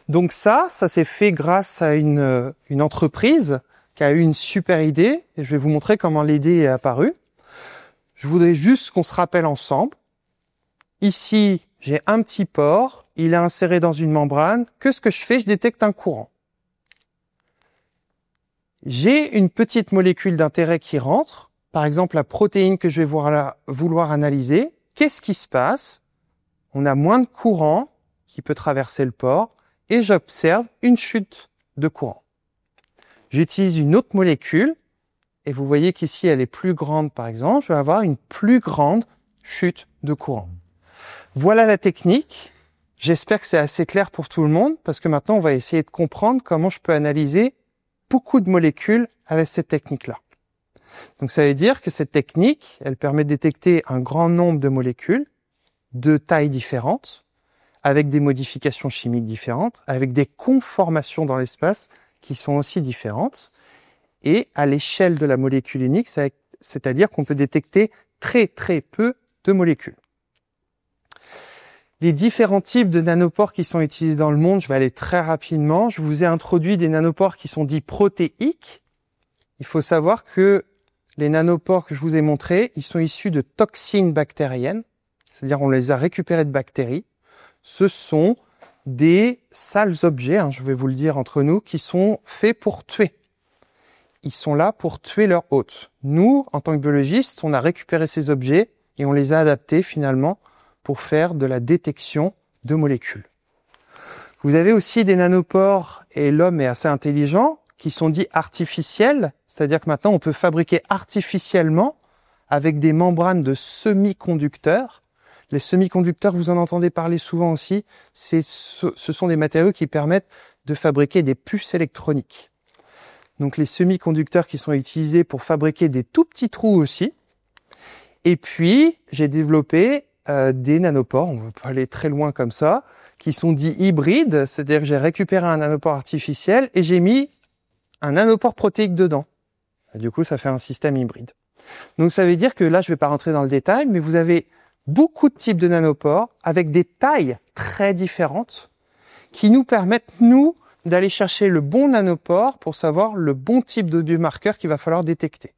A: Donc ça s'est fait grâce à une entreprise qui a eu une super idée. Et je vais vous montrer comment l'idée est apparue. Je voudrais juste qu'on se rappelle ensemble. Ici, j'ai un petit pore, il est inséré dans une membrane. Ce que je fais, je détecte un courant. J'ai une petite molécule d'intérêt qui rentre, par exemple la protéine que je vais vouloir analyser. Qu'est-ce qui se passe? On a moins de courant qui peut traverser le pore et j'observe une chute de courant. J'utilise une autre molécule et vous voyez qu'ici elle est plus grande par exemple, je vais avoir une plus grande chute de courant. Voilà la technique. J'espère que c'est assez clair pour tout le monde parce que maintenant, on va essayer de comprendre comment je peux analyser beaucoup de molécules avec cette technique-là. Donc, ça veut dire que cette technique, elle permet de détecter un grand nombre de molécules de tailles différentes, avec des modifications chimiques différentes, avec des conformations dans l'espace qui sont aussi différentes, et à l'échelle de la molécule unique, c'est-à-dire qu'on peut détecter très très peu de molécules. Les différents types de nanopores qui sont utilisés dans le monde, je vais aller très rapidement. Je vous ai introduit des nanopores qui sont dits protéiques. Il faut savoir que les nanopores que je vous ai montrés, ils sont issus de toxines bactériennes, c'est-à-dire on les a récupérés de bactéries. Ce sont des sales objets, je vais vous le dire entre nous, qui sont faits pour tuer. Ils sont là pour tuer leur hôte. Nous, en tant que biologistes, on a récupéré ces objets et on les a adaptés finalement pour faire de la détection de molécules. Vous avez aussi des nanopores, et l'homme est assez intelligent, qui sont dits artificiels, c'est-à-dire que maintenant on peut fabriquer artificiellement avec des membranes de semi-conducteurs. Les semi-conducteurs, vous en entendez parler souvent aussi, ce sont des matériaux qui permettent de fabriquer des puces électroniques. Donc les semi-conducteurs qui sont utilisés pour fabriquer des tout petits trous aussi. Et puis, j'ai développé des nanopores, on ne va pas aller très loin comme ça, qui sont dits hybrides, c'est-à-dire que j'ai récupéré un nanopore artificiel et j'ai mis un nanopore protéique dedans. Et du coup, ça fait un système hybride. Donc ça veut dire que là, je ne vais pas rentrer dans le détail, mais vous avez beaucoup de types de nanopores avec des tailles très différentes qui nous permettent, nous, d'aller chercher le bon nanopore pour savoir le bon type de biomarqueur qu'il va falloir détecter.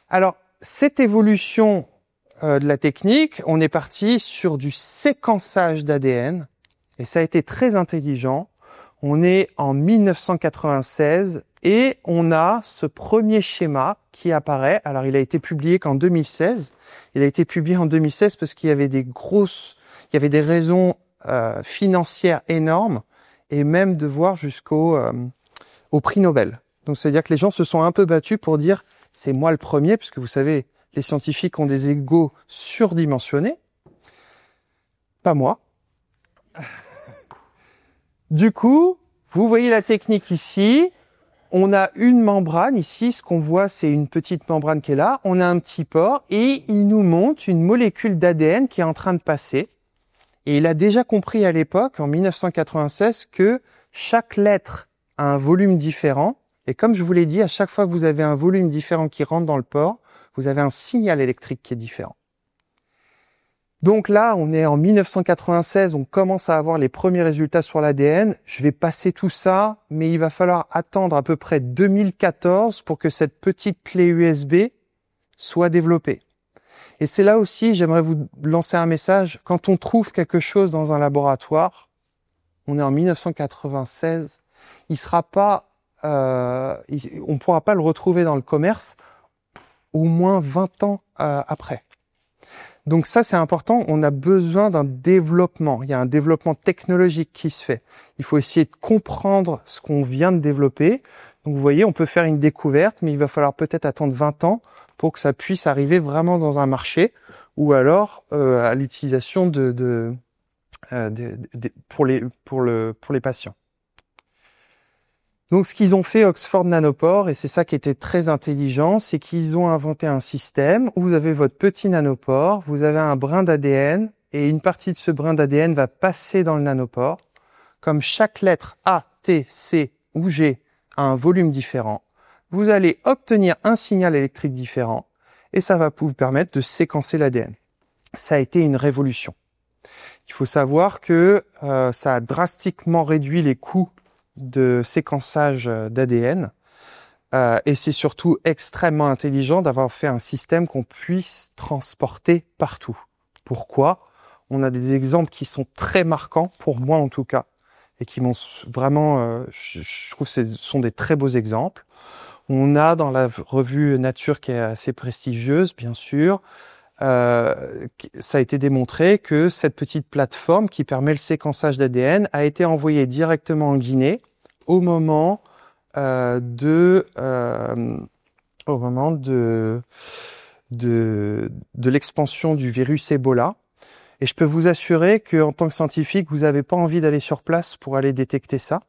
A: Alors, cette évolution de la technique, on est parti sur du séquençage d'ADN, et ça a été très intelligent. On est en 1996 et on a ce premier schéma qui apparaît. Alors, il a été publié qu'en 2016. Il a été publié en 2016 parce qu'il y avait des raisons financières énormes et même de voir au prix Nobel. Donc, c'est-à-dire que les gens se sont un peu battus pour dire c'est moi le premier, puisque vous savez, les scientifiques ont des égos surdimensionnés. Pas moi. Du coup, vous voyez la technique ici. On a une membrane ici. Ce qu'on voit, c'est une petite membrane qui est là. On a un petit pore et il nous montre une molécule d'ADN qui est en train de passer. Et il a déjà compris à l'époque, en 1996, que chaque lettre a un volume différent. Et comme je vous l'ai dit, à chaque fois que vous avez un volume différent qui rentre dans le pore, vous avez un signal électrique qui est différent. Donc là, on est en 1996, on commence à avoir les premiers résultats sur l'ADN. Je vais passer tout ça, mais il va falloir attendre à peu près 2014 pour que cette petite clé USB soit développée. Et c'est là aussi, j'aimerais vous lancer un message. Quand on trouve quelque chose dans un laboratoire, on est en 1996, on ne pourra pas le retrouver dans le commerce au moins 20 ans après. Donc ça, c'est important. On a besoin d'un développement. Il y a un développement technologique qui se fait. Il faut essayer de comprendre ce qu'on vient de développer. Donc vous voyez, on peut faire une découverte, mais il va falloir peut-être attendre 20 ans pour que ça puisse arriver vraiment dans un marché ou alors à l'utilisation pour les patients. Donc, ce qu'ils ont fait Oxford Nanopore, et c'est ça qui était très intelligent, c'est qu'ils ont inventé un système où vous avez votre petit nanopore, vous avez un brin d'ADN, et une partie de ce brin d'ADN va passer dans le nanopore. Comme chaque lettre A, T, C ou G a un volume différent, vous allez obtenir un signal électrique différent, et ça va vous permettre de séquencer l'ADN. Ça a été une révolution. Il faut savoir que ça a drastiquement réduit les coûts de séquençage d'ADN et c'est surtout extrêmement intelligent d'avoir fait un système qu'on puisse transporter partout. Pourquoi ? On a des exemples qui sont très marquants, pour moi en tout cas, et qui m'ont vraiment, je trouve que ce sont des très beaux exemples. On a dans la revue Nature qui est assez prestigieuse, bien sûr, ça a été démontré que cette petite plateforme qui permet le séquençage d'ADN a été envoyée directement en Guinée au moment de l'expansion du virus Ebola. Et je peux vous assurer qu'en tant que scientifique, vous n'avez pas envie d'aller sur place pour aller détecter ça.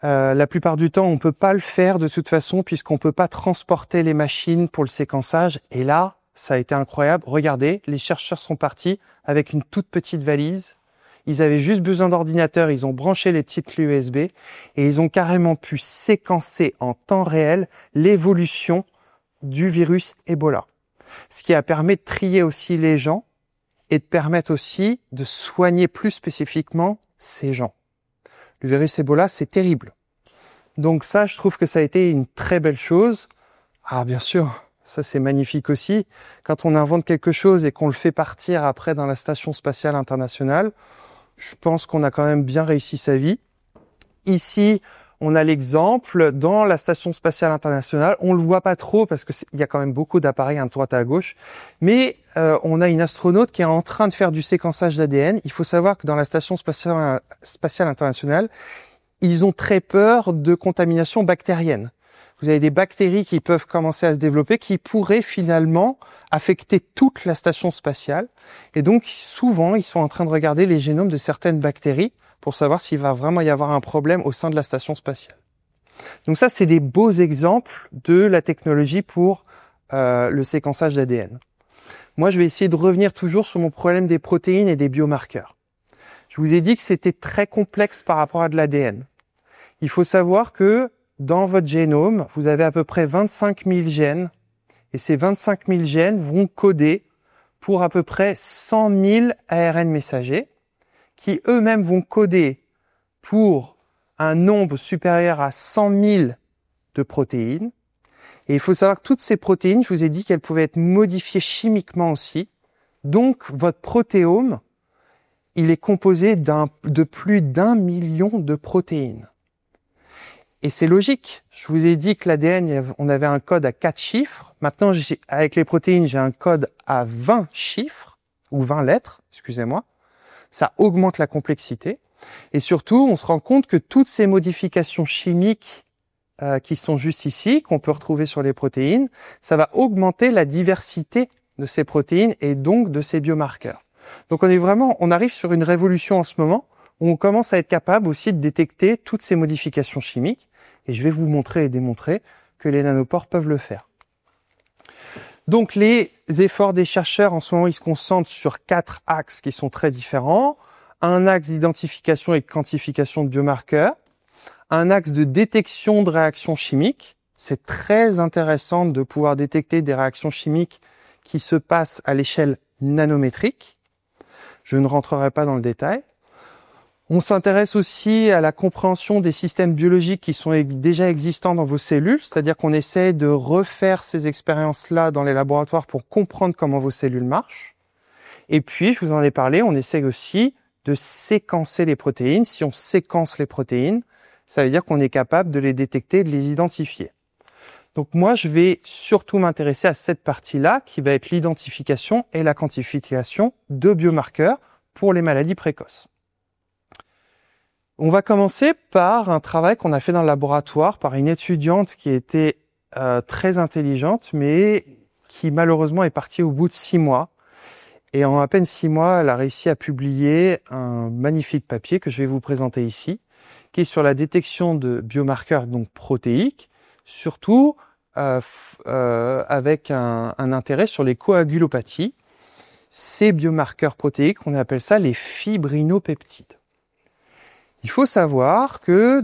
A: La plupart du temps, on ne peut pas le faire de toute façon puisqu'on ne peut pas transporter les machines pour le séquençage. Et là, ça a été incroyable. Regardez, les chercheurs sont partis avec une toute petite valise. Ils avaient juste besoin d'ordinateur, ils ont branché les petites clés USB et ils ont carrément pu séquencer en temps réel l'évolution du virus Ebola. Ce qui a permis de trier aussi les gens et de permettre aussi de soigner plus spécifiquement ces gens. Le virus Ebola, c'est terrible. Donc ça, je trouve que ça a été une très belle chose. Ah, bien sûr. Ça, c'est magnifique aussi. Quand on invente quelque chose et qu'on le fait partir après dans la Station spatiale internationale, je pense qu'on a quand même bien réussi sa vie. Ici, on a l'exemple dans la Station spatiale internationale. On le voit pas trop parce qu'il y a quand même beaucoup d'appareils à droite et à gauche. Mais on a une astronaute qui est en train de faire du séquençage d'ADN. Il faut savoir que dans la Station spatiale internationale, ils ont très peur de contamination bactérienne. Vous avez des bactéries qui peuvent commencer à se développer, qui pourraient finalement affecter toute la station spatiale. Et donc, souvent, ils sont en train de regarder les génomes de certaines bactéries pour savoir s'il va vraiment y avoir un problème au sein de la station spatiale. Donc ça, c'est des beaux exemples de la technologie pour le séquençage d'ADN. Moi, je vais essayer de revenir toujours sur mon problème des protéines et des biomarqueurs. Je vous ai dit que c'était très complexe par rapport à de l'ADN. Il faut savoir que dans votre génome, vous avez à peu près 25 000 gènes et ces 25 000 gènes vont coder pour à peu près 100 000 ARN messagers qui eux-mêmes vont coder pour un nombre supérieur à 100 000 de protéines. Et il faut savoir que toutes ces protéines, je vous ai dit qu'elles pouvaient être modifiées chimiquement aussi. Donc, votre protéome, il est composé de plus d'1 million de protéines. Et c'est logique. Je vous ai dit que l'ADN, on avait un code à 4 chiffres. Maintenant, avec les protéines, j'ai un code à 20 chiffres, ou 20 lettres, excusez-moi. Ça augmente la complexité. Et surtout, on se rend compte que toutes ces modifications chimiques qui sont juste ici, qu'on peut retrouver sur les protéines, ça va augmenter la diversité de ces protéines et donc de ces biomarqueurs. Donc on arrive sur une révolution en ce moment où on commence à être capable aussi de détecter toutes ces modifications chimiques. Et je vais vous montrer et démontrer que les nanopores peuvent le faire. Donc les efforts des chercheurs en ce moment, ils se concentrent sur 4 axes qui sont très différents. Un axe d'identification et de quantification de biomarqueurs, un axe de détection de réactions chimiques. C'est très intéressant de pouvoir détecter des réactions chimiques qui se passent à l'échelle nanométrique. Je ne rentrerai pas dans le détail. On s'intéresse aussi à la compréhension des systèmes biologiques qui sont déjà existants dans vos cellules, c'est-à-dire qu'on essaie de refaire ces expériences-là dans les laboratoires pour comprendre comment vos cellules marchent. Et puis, je vous en ai parlé, on essaie aussi de séquencer les protéines. Si on séquence les protéines, ça veut dire qu'on est capable de les détecter et de les identifier. Donc moi, je vais surtout m'intéresser à cette partie-là qui va être l'identification et la quantification de biomarqueurs pour les maladies précoces. On va commencer par un travail qu'on a fait dans le laboratoire par une étudiante qui était très intelligente, mais qui malheureusement est partie au bout de 6 mois. Et en à peine 6 mois, elle a réussi à publier un magnifique papier que je vais vous présenter ici, qui est sur la détection de biomarqueurs donc protéiques, surtout avec un intérêt sur les coagulopathies. Ces biomarqueurs protéiques, on appelle ça les fibrinopeptides. Il faut savoir que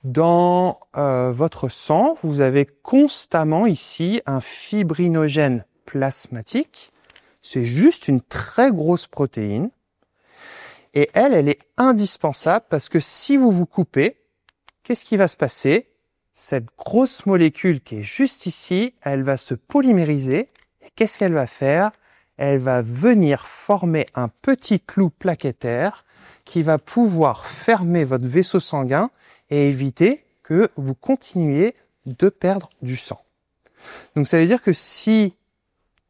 A: dans votre sang, vous avez constamment ici un fibrinogène plasmatique. C'est juste une très grosse protéine. Et elle est indispensable parce que si vous vous coupez, qu'est-ce qui va se passer? Cette grosse molécule qui est juste ici, elle va se polymériser. Et qu'est-ce qu'elle va faire? Elle va venir former un petit clou plaquettaire qui va pouvoir fermer votre vaisseau sanguin et éviter que vous continuiez de perdre du sang. Donc ça veut dire que si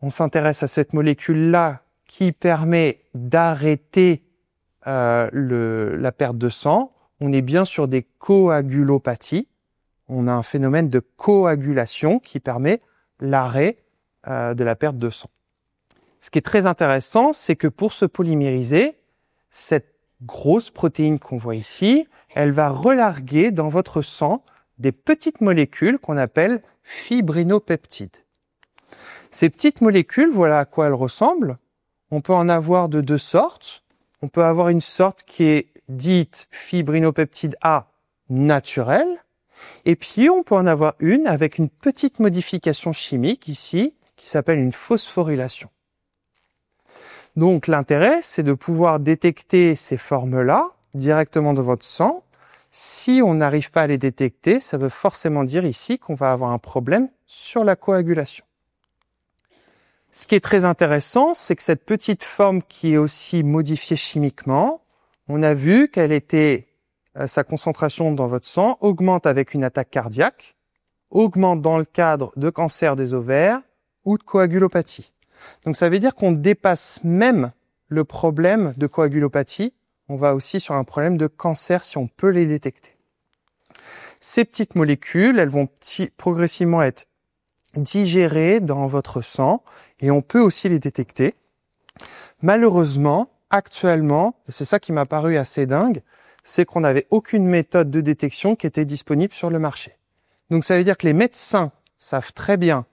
A: on s'intéresse à cette molécule-là qui permet d'arrêter la perte de sang, on est bien sur des coagulopathies. On a un phénomène de coagulation qui permet l'arrêt de la perte de sang. Ce qui est très intéressant, c'est que pour se polymériser, cette grosse protéine qu'on voit ici, elle va relarguer dans votre sang des petites molécules qu'on appelle fibrinopeptides. Ces petites molécules, voilà à quoi elles ressemblent. On peut en avoir de 2 sortes. On peut avoir une sorte qui est dite fibrinopeptide A naturelle. Et puis, on peut en avoir une avec une petite modification chimique ici qui s'appelle une phosphorylation. Donc, l'intérêt, c'est de pouvoir détecter ces formes-là directement dans votre sang. Si on n'arrive pas à les détecter, ça veut forcément dire ici qu'on va avoir un problème sur la coagulation. Ce qui est très intéressant, c'est que cette petite forme qui est aussi modifiée chimiquement, on a vu qu'elle était, sa concentration dans votre sang augmente avec une attaque cardiaque, augmente dans le cadre de cancer des ovaires ou de coagulopathie. Donc ça veut dire qu'on dépasse même le problème de coagulopathie, on va aussi sur un problème de cancer si on peut les détecter. Ces petites molécules, elles vont progressivement être digérées dans votre sang et on peut aussi les détecter. Malheureusement, actuellement, et c'est ça qui m'a paru assez dingue, c'est qu'on n'avait aucune méthode de détection qui était disponible sur le marché. Donc ça veut dire que les médecins savent très bien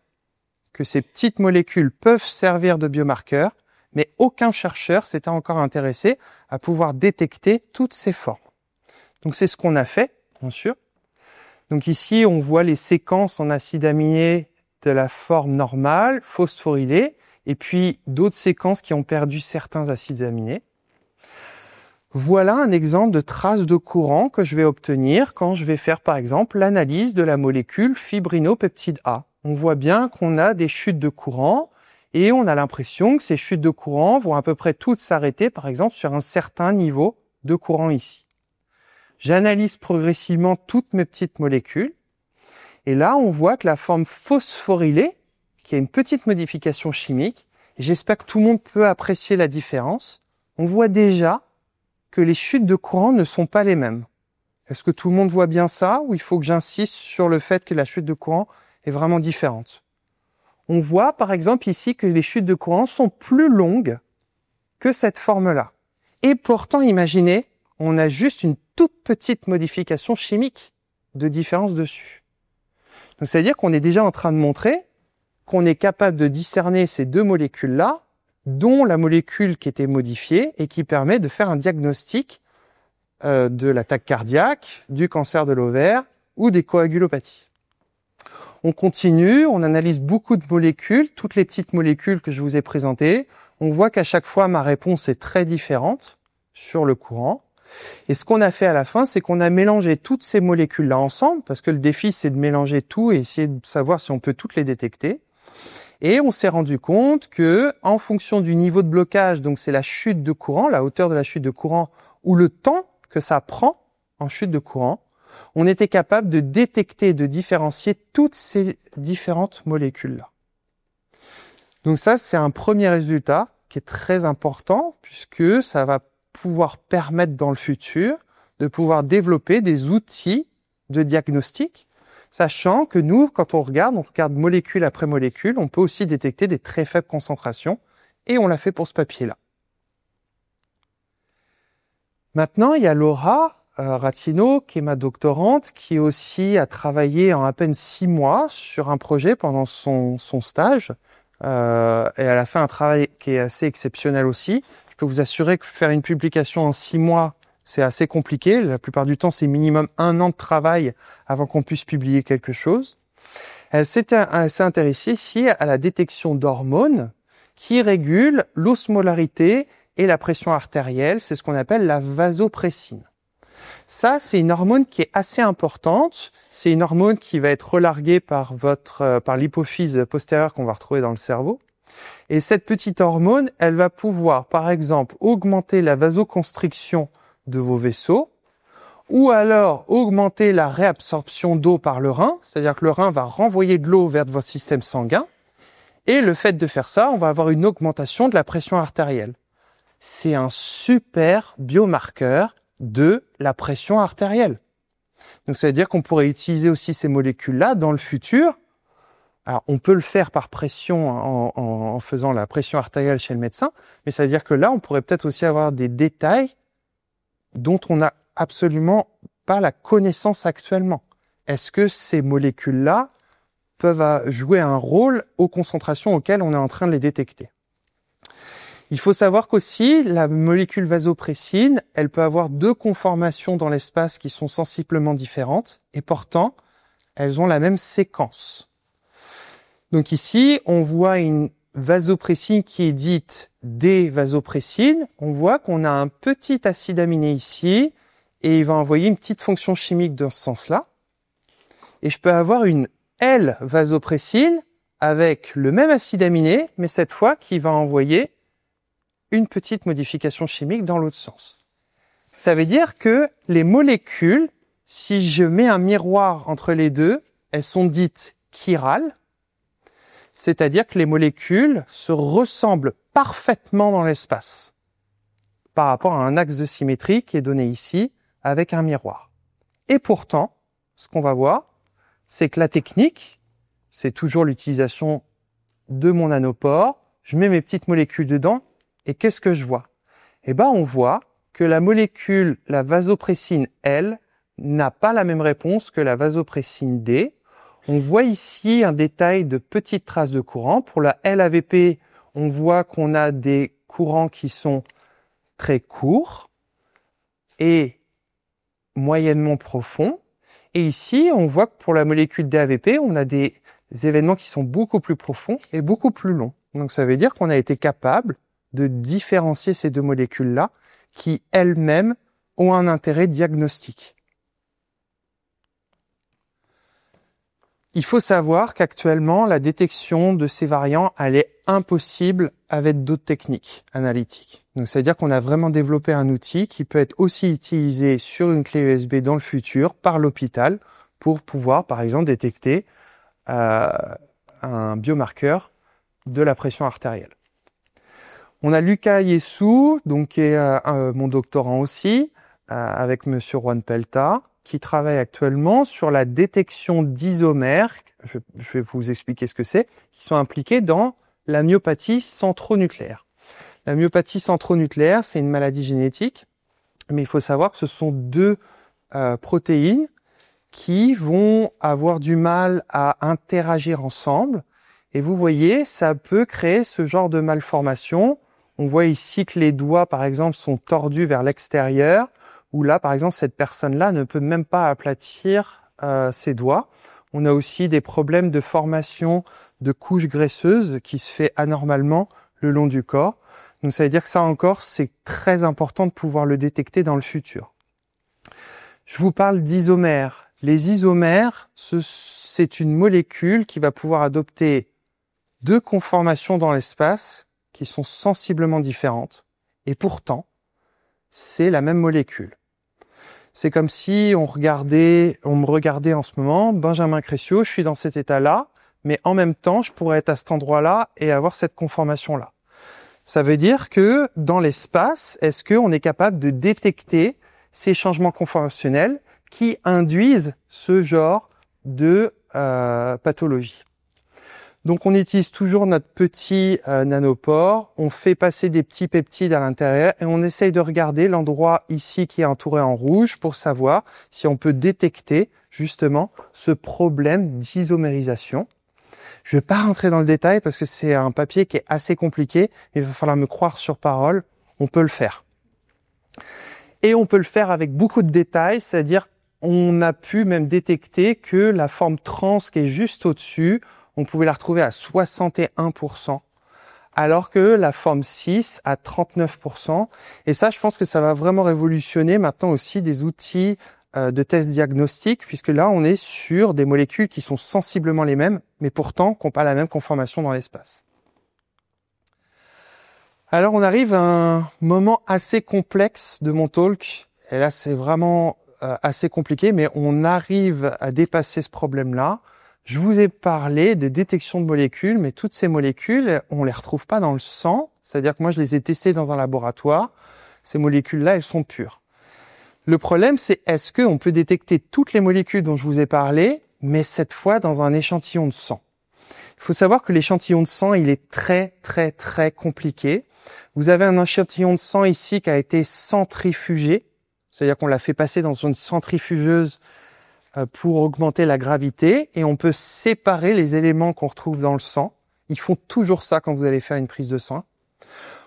A: que ces petites molécules peuvent servir de biomarqueurs, mais aucun chercheur s'était encore intéressé à pouvoir détecter toutes ces formes. Donc c'est ce qu'on a fait, bien sûr. Donc ici, on voit les séquences en acides aminés de la forme normale, phosphorylée, et puis d'autres séquences qui ont perdu certains acides aminés. Voilà un exemple de trace de courant que je vais obtenir quand je vais faire par exemple l'analyse de la molécule fibrinopeptide A. On voit bien qu'on a des chutes de courant et on a l'impression que ces chutes de courant vont à peu près toutes s'arrêter par exemple sur un certain niveau de courant ici. J'analyse progressivement toutes mes petites molécules et là on voit que la forme phosphorylée, qui a une petite modification chimique, et j'espère que tout le monde peut apprécier la différence, on voit déjà que les chutes de courant ne sont pas les mêmes. Est-ce que tout le monde voit bien ça ou il faut que j'insiste sur le fait que la chute de courant est vraiment différente? On voit par exemple ici que les chutes de courant sont plus longues que cette forme-là. Et pourtant, imaginez, on a juste une toute petite modification chimique de différence dessus. Donc ça veut dire qu'on est déjà en train de montrer qu'on est capable de discerner ces deux molécules-là, dont la molécule qui était modifiée et qui permet de faire un diagnostic de l'attaque cardiaque, du cancer de l'ovaire ou des coagulopathies. On continue, on analyse beaucoup de molécules, toutes les petites molécules que je vous ai présentées. On voit qu'à chaque fois, ma réponse est très différente sur le courant. Et ce qu'on a fait à la fin, c'est qu'on a mélangé toutes ces molécules-là ensemble, parce que le défi, c'est de mélanger tout et essayer de savoir si on peut toutes les détecter. Et on s'est rendu compte que, en fonction du niveau de blocage, donc c'est la chute de courant, la hauteur de la chute de courant, ou le temps que ça prend en chute de courant, on était capable de détecter et de différencier toutes ces différentes molécules-là. Donc ça, c'est un premier résultat qui est très important, puisque ça va pouvoir permettre dans le futur de pouvoir développer des outils de diagnostic, sachant que nous, quand on regarde molécule après molécule, on peut aussi détecter des très faibles concentrations, et on l'a fait pour ce papier-là. Maintenant, il y a Laura Ratino, qui est ma doctorante, qui aussi a travaillé en à peine 6 mois sur un projet pendant son stage, et elle a fait un travail qui est assez exceptionnel aussi. Je peux vous assurer que faire une publication en 6 mois, c'est assez compliqué. La plupart du temps, c'est minimum 1 an de travail avant qu'on puisse publier quelque chose. Elle s'est intéressée ici à la détection d'hormones qui régulent l'osmolarité et la pression artérielle. C'est ce qu'on appelle la vasopressine. Ça, c'est une hormone qui est assez importante. C'est une hormone qui va être relarguée par l'hypophyse postérieure qu'on va retrouver dans le cerveau. Et cette petite hormone, elle va pouvoir, par exemple, augmenter la vasoconstriction de vos vaisseaux, ou alors augmenter la réabsorption d'eau par le rein, c'est-à-dire que le rein va renvoyer de l'eau vers votre système sanguin, et le fait de faire ça, on va avoir une augmentation de la pression artérielle. C'est un super biomarqueur de la pression artérielle. Donc ça veut dire qu'on pourrait utiliser aussi ces molécules-là dans le futur. Alors, on peut le faire par pression en faisant la pression artérielle chez le médecin, mais ça veut dire que là, on pourrait peut-être aussi avoir des détails dont on n'a absolument pas la connaissance actuellement. Est-ce que ces molécules-là peuvent jouer un rôle aux concentrations auxquelles on est en train de les détecter? Il faut savoir qu'aussi, la molécule vasopressine, elle peut avoir 2 conformations dans l'espace qui sont sensiblement différentes, et pourtant, elles ont la même séquence. Donc ici, on voit une vasopressine qui est dite D-vasopressine. On voit qu'on a un petit acide aminé ici et il va envoyer une petite fonction chimique dans ce sens-là. Et je peux avoir une L-vasopressine avec le même acide aminé, mais cette fois qui va envoyer une petite modification chimique dans l'autre sens. Ça veut dire que les molécules, si je mets un miroir entre les deux, elles sont dites chirales. C'est-à-dire que les molécules se ressemblent parfaitement dans l'espace par rapport à un axe de symétrie qui est donné ici avec un miroir. Et pourtant, ce qu'on va voir, c'est que la technique, c'est toujours l'utilisation de mon nanopore. Je mets mes petites molécules dedans et qu'est-ce que je vois? Eh ben, on voit que la molécule, la vasopressine L, n'a pas la même réponse que la vasopressine D. On voit ici un détail de petites traces de courant. Pour la LAVP, on voit qu'on a des courants qui sont très courts et moyennement profonds. Et ici, on voit que pour la molécule DAVP, on a des événements qui sont beaucoup plus profonds et beaucoup plus longs. Donc ça veut dire qu'on a été capable de différencier ces 2 molécules-là qui elles-mêmes ont un intérêt diagnostique. Il faut savoir qu'actuellement, la détection de ces variants, elle est impossible avec d'autres techniques analytiques. Donc, ça veut dire qu'on a vraiment développé un outil qui peut être aussi utilisé sur une clé USB dans le futur par l'hôpital pour pouvoir, par exemple, détecter un biomarqueur de la pression artérielle. On a Lucas Yessou, donc qui est mon doctorant aussi, avec Monsieur Juan Pelta, qui travaille actuellement sur la détection d'isomères, je vais vous expliquer ce que c'est, qui sont impliqués dans la myopathie centronucléaire. La myopathie centronucléaire, c'est une maladie génétique, mais il faut savoir que ce sont deux protéines qui vont avoir du mal à interagir ensemble. Et vous voyez, ça peut créer ce genre de malformation. On voit ici que les doigts, par exemple, sont tordus vers l'extérieur, où là, par exemple, cette personne-là ne peut même pas aplatir ses doigts. On a aussi des problèmes de formation de couches graisseuses qui se fait anormalement le long du corps. Donc ça veut dire que ça encore, c'est très important de pouvoir le détecter dans le futur. Je vous parle d'isomères. Les isomères, c'est une molécule qui va pouvoir adopter deux conformations dans l'espace qui sont sensiblement différentes. Et pourtant, c'est la même molécule. C'est comme si on me regardait en ce moment, Benjamin Crescio, je suis dans cet état-là, mais en même temps, je pourrais être à cet endroit-là et avoir cette conformation-là. Ça veut dire que dans l'espace, est-ce qu'on est capable de détecter ces changements conformationnels qui induisent ce genre de pathologie? Donc on utilise toujours notre petit nanopore, on fait passer des petits peptides à l'intérieur et on essaye de regarder l'endroit ici qui est entouré en rouge pour savoir si on peut détecter justement ce problème d'isomérisation. Je ne vais pas rentrer dans le détail parce que c'est un papier qui est assez compliqué, mais il va falloir me croire sur parole, on peut le faire. Et on peut le faire avec beaucoup de détails, c'est-à-dire on a pu même détecter que la forme trans qui est juste au-dessus, on pouvait la retrouver à 61%, alors que la forme 6 à 39%. Et ça, je pense que ça va vraiment révolutionner maintenant aussi des outils de tests diagnostiques, puisque là, on est sur des molécules qui sont sensiblement les mêmes, mais pourtant qui n'ont pas la même conformation dans l'espace. Alors, on arrive à un moment assez complexe de mon talk. Et là, c'est vraiment assez compliqué, mais on arrive à dépasser ce problème-là. Je vous ai parlé de détection de molécules, mais toutes ces molécules, on les retrouve pas dans le sang. C'est-à-dire que moi, je les ai testées dans un laboratoire. Ces molécules-là, elles sont pures. Le problème, c'est est-ce qu'on peut détecter toutes les molécules dont je vous ai parlé, mais cette fois dans un échantillon de sang? Il faut savoir que l'échantillon de sang, il est très, très, très compliqué. Vous avez un échantillon de sang ici qui a été centrifugé. C'est-à-dire qu'on l'a fait passer dans une centrifugeuse pour augmenter la gravité et on peut séparer les éléments qu'on retrouve dans le sang. Ils font toujours ça quand vous allez faire une prise de sang.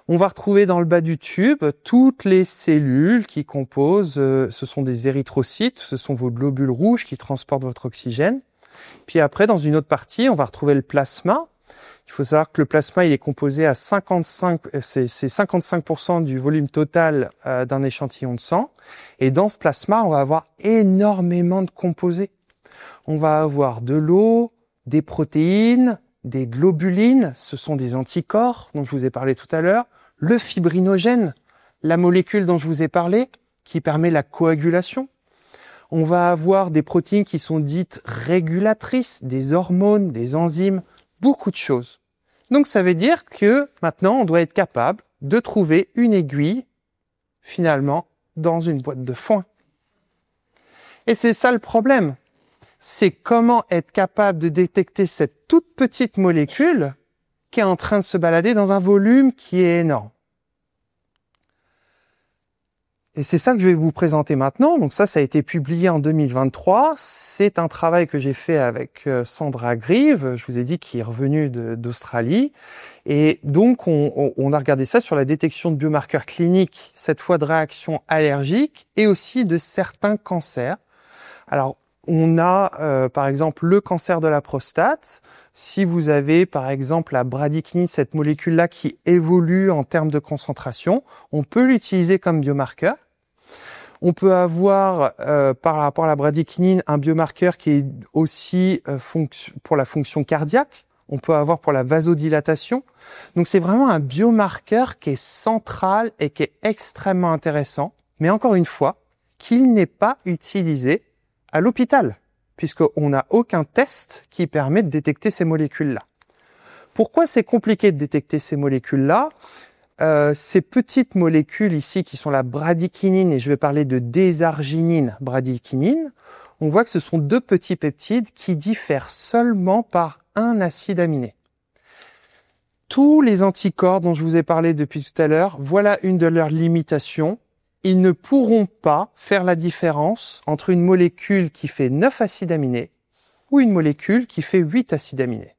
A: On va retrouver dans le bas du tube toutes les cellules qui composent, ce sont des érythrocytes, ce sont vos globules rouges qui transportent votre oxygène. Puis après, dans une autre partie, on va retrouver le plasma. Il faut savoir que le plasma, il est composé à 55% du volume total d'un échantillon de sang. Et dans ce plasma, on va avoir énormément de composés. On va avoir de l'eau, des protéines, des globulines, ce sont des anticorps dont je vous ai parlé tout à l'heure, le fibrinogène, la molécule dont je vous ai parlé, qui permet la coagulation. On va avoir des protéines qui sont dites régulatrices, des hormones, des enzymes, beaucoup de choses. Donc ça veut dire que maintenant on doit être capable de trouver une aiguille finalement dans une boîte de foin. Et c'est ça le problème. C'est comment être capable de détecter cette toute petite molécule qui est en train de se balader dans un volume qui est énorme. Et c'est ça que je vais vous présenter maintenant. Donc ça a été publié en 2023. C'est un travail que j'ai fait avec Sandra Grieve, je vous ai dit, qui est revenue d'Australie. Et donc, on a regardé ça sur la détection de biomarqueurs cliniques, cette fois de réactions allergiques et aussi de certains cancers. Alors, on a par exemple le cancer de la prostate. Si vous avez par exemple la bradykinin, cette molécule-là qui évolue en termes de concentration, on peut l'utiliser comme biomarqueur. On peut avoir par rapport à la bradykinin un biomarqueur qui est aussi pour la fonction cardiaque. On peut avoir pour la vasodilatation. Donc c'est vraiment un biomarqueur qui est central et qui est extrêmement intéressant. Mais encore une fois, qu'il n'est pas utilisé à l'hôpital, puisqu'on n'a aucun test qui permet de détecter ces molécules-là. Pourquoi c'est compliqué de détecter ces molécules-là ? Ces petites molécules ici qui sont la bradykinine, et je vais parler de désarginine bradykinine, on voit que ce sont deux petits peptides qui diffèrent seulement par un acide aminé. Tous les anticorps dont je vous ai parlé depuis tout à l'heure, voilà une de leurs limitations. Ils ne pourront pas faire la différence entre une molécule qui fait 9 acides aminés ou une molécule qui fait 8 acides aminés.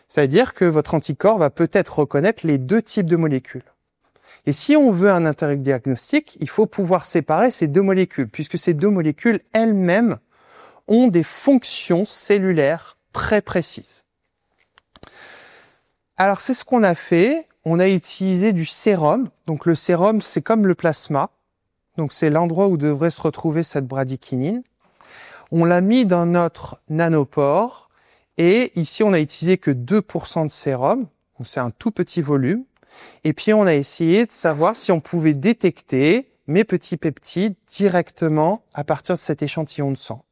A: C'est-à-dire que votre anticorps va peut-être reconnaître les deux types de molécules. Et si on veut un interdiagnostic, il faut pouvoir séparer ces deux molécules, puisque ces deux molécules elles-mêmes ont des fonctions cellulaires très précises. Alors c'est ce qu'on a fait. On a utilisé du sérum. Donc le sérum, c'est comme le plasma. Donc c'est l'endroit où devrait se retrouver cette bradykinine. On l'a mis dans notre nanopore. Et ici, on n'a utilisé que 2% de sérum. Donc c'est un tout petit volume. Et puis on a essayé de savoir si on pouvait détecter mes petits peptides directement à partir de cet échantillon de sang.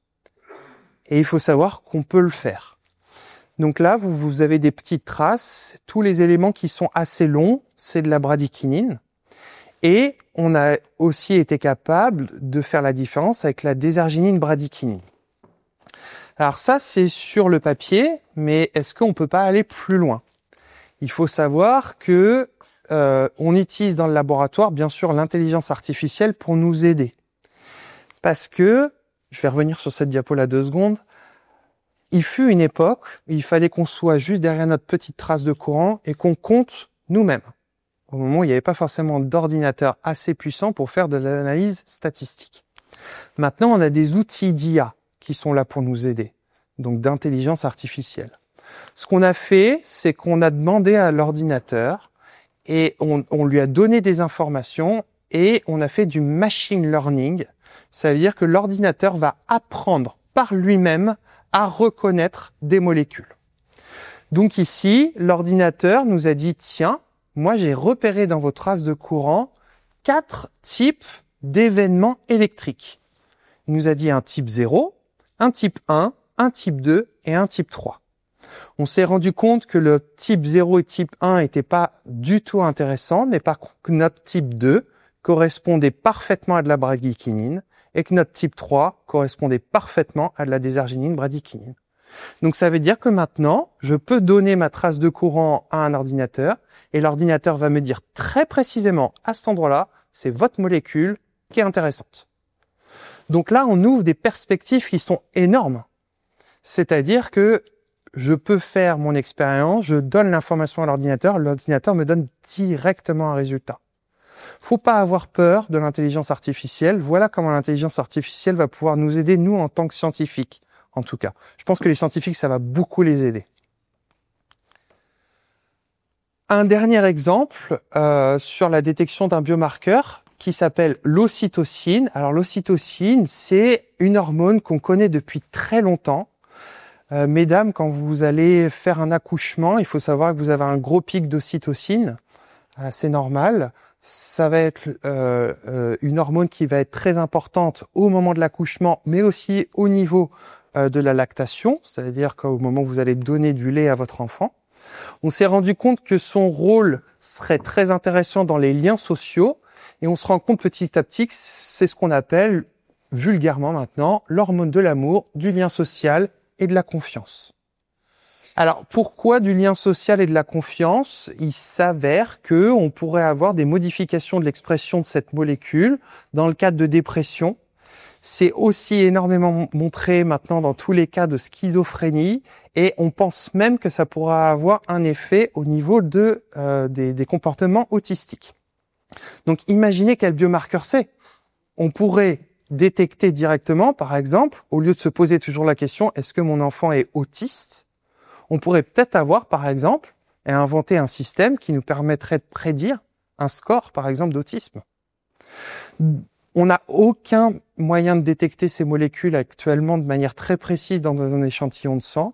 A: Et il faut savoir qu'on peut le faire. Donc là, vous avez des petites traces. Tous les éléments qui sont assez longs, c'est de la bradykinine. Et on a aussi été capable de faire la différence avec la désarginine bradykinine. Alors ça, c'est sur le papier, mais est-ce qu'on peut pas aller plus loin ? Il faut savoir que on utilise dans le laboratoire, bien sûr, l'intelligence artificielle pour nous aider. Parce que, je vais revenir sur cette diapo là 2 secondes, il fut une époque où il fallait qu'on soit juste derrière notre petite trace de courant et qu'on compte nous-mêmes. Au moment où il n'y avait pas forcément d'ordinateur assez puissant pour faire de l'analyse statistique. Maintenant, on a des outils d'IA qui sont là pour nous aider, donc d'intelligence artificielle. Ce qu'on a fait, c'est qu'on a demandé à l'ordinateur et on lui a donné des informations et on a fait du machine learning. Ça veut dire que l'ordinateur va apprendre par lui-même à reconnaître des molécules. Donc ici, l'ordinateur nous a dit, tiens, moi j'ai repéré dans vos traces de courant 4 types d'événements électriques. Il nous a dit un type 0, un type 1, un type 2 et un type 3. On s'est rendu compte que le type 0 et type 1 n'étaient pas du tout intéressants, mais par contre que notre type 2 correspondait parfaitement à de la bradykinine et que notre type 3 correspondait parfaitement à de la désarginine bradykinine. Donc ça veut dire que maintenant, je peux donner ma trace de courant à un ordinateur et l'ordinateur va me dire très précisément à cet endroit-là, c'est votre molécule qui est intéressante. Donc là, on ouvre des perspectives qui sont énormes. C'est-à-dire que je peux faire mon expérience, je donne l'information à l'ordinateur me donne directement un résultat. Faut pas avoir peur de l'intelligence artificielle. Voilà comment l'intelligence artificielle va pouvoir nous aider, nous, en tant que scientifiques, en tout cas. Je pense que les scientifiques, ça va beaucoup les aider. Un dernier exemple sur la détection d'un biomarqueur qui s'appelle l'ocytocine. Alors l'ocytocine, c'est une hormone qu'on connaît depuis très longtemps. Mesdames, quand vous allez faire un accouchement, il faut savoir que vous avez un gros pic d'ocytocine, c'est normal. Ça va être une hormone qui va être très importante au moment de l'accouchement, mais aussi au niveau de la lactation, c'est-à-dire qu'au moment où vous allez donner du lait à votre enfant. On s'est rendu compte que son rôle serait très intéressant dans les liens sociaux, et on se rend compte petit à petit que c'est ce qu'on appelle, vulgairement maintenant, l'hormone de l'amour, du lien social et de la confiance. Alors, pourquoi du lien social et de la confiance ? Il s'avère que on pourrait avoir des modifications de l'expression de cette molécule dans le cadre de dépression. C'est aussi énormément montré maintenant dans tous les cas de schizophrénie et on pense même que ça pourra avoir un effet au niveau des comportements autistiques. Donc, imaginez quel biomarqueur c'est. On pourrait détecter directement, par exemple, au lieu de se poser toujours la question, est-ce que mon enfant est autiste? On pourrait peut-être avoir, par exemple, et inventer un système qui nous permettrait de prédire un score, par exemple, d'autisme. On n'a aucun moyen de détecter ces molécules actuellement de manière très précise dans un échantillon de sang.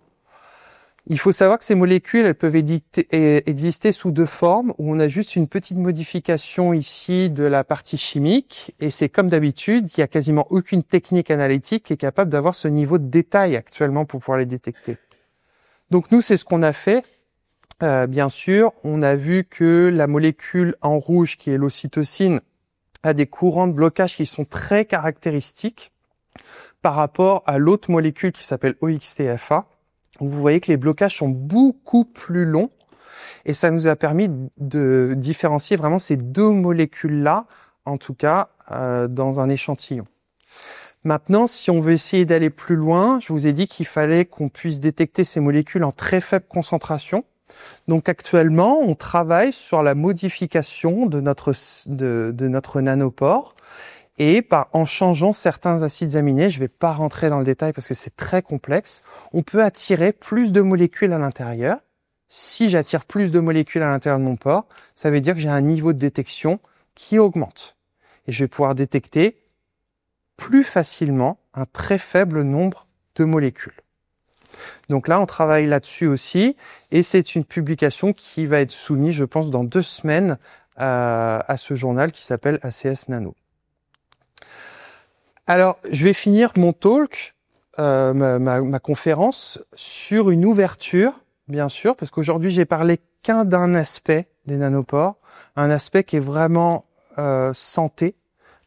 A: Il faut savoir que ces molécules, elles peuvent exister sous deux formes, où on a juste une petite modification ici de la partie chimique, et c'est comme d'habitude, il n'y a quasiment aucune technique analytique qui est capable d'avoir ce niveau de détail actuellement pour pouvoir les détecter. Donc nous, c'est ce qu'on a fait. Bien sûr, on a vu que la molécule en rouge, qui est l'ocytocine, a des courants de blocage qui sont très caractéristiques par rapport à l'autre molécule qui s'appelle OXTFA. Vous voyez que les blocages sont beaucoup plus longs et ça nous a permis de différencier vraiment ces deux molécules-là, en tout cas dans un échantillon. Maintenant, si on veut essayer d'aller plus loin, je vous ai dit qu'il fallait qu'on puisse détecter ces molécules en très faible concentration. Donc actuellement, on travaille sur la modification de notre nanopore et en changeant certains acides aminés, je ne vais pas rentrer dans le détail parce que c'est très complexe, on peut attirer plus de molécules à l'intérieur. Si j'attire plus de molécules à l'intérieur de mon pore, ça veut dire que j'ai un niveau de détection qui augmente. Et je vais pouvoir détecter plus facilement un très faible nombre de molécules. Donc là, on travaille là-dessus aussi, et c'est une publication qui va être soumise, je pense, dans 2 semaines à ce journal qui s'appelle ACS Nano. Alors, je vais finir mon talk, ma conférence, sur une ouverture, bien sûr, parce qu'aujourd'hui, j'ai parlé qu'un d'un aspect des nanopores, un aspect qui est vraiment santé,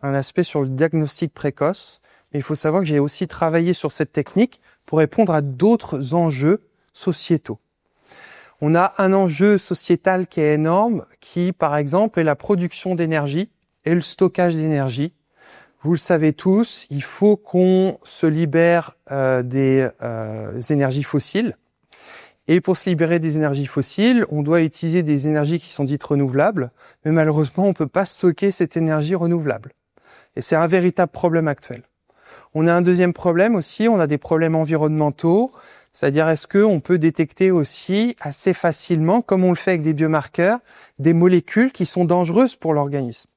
A: un aspect sur le diagnostic précoce. Mais il faut savoir que j'ai aussi travaillé sur cette technique pour répondre à d'autres enjeux sociétaux. On a un enjeu sociétal qui est énorme, qui, par exemple, est la production d'énergie et le stockage d'énergie. Vous le savez tous, il faut qu'on se libère des énergies fossiles. Et pour se libérer des énergies fossiles, on doit utiliser des énergies qui sont dites renouvelables, mais malheureusement, on ne peut pas stocker cette énergie renouvelable. Et c'est un véritable problème actuel. On a un deuxième problème aussi, on a des problèmes environnementaux, c'est-à-dire est-ce qu'on peut détecter aussi assez facilement, comme on le fait avec des biomarqueurs, des molécules qui sont dangereuses pour l'organisme.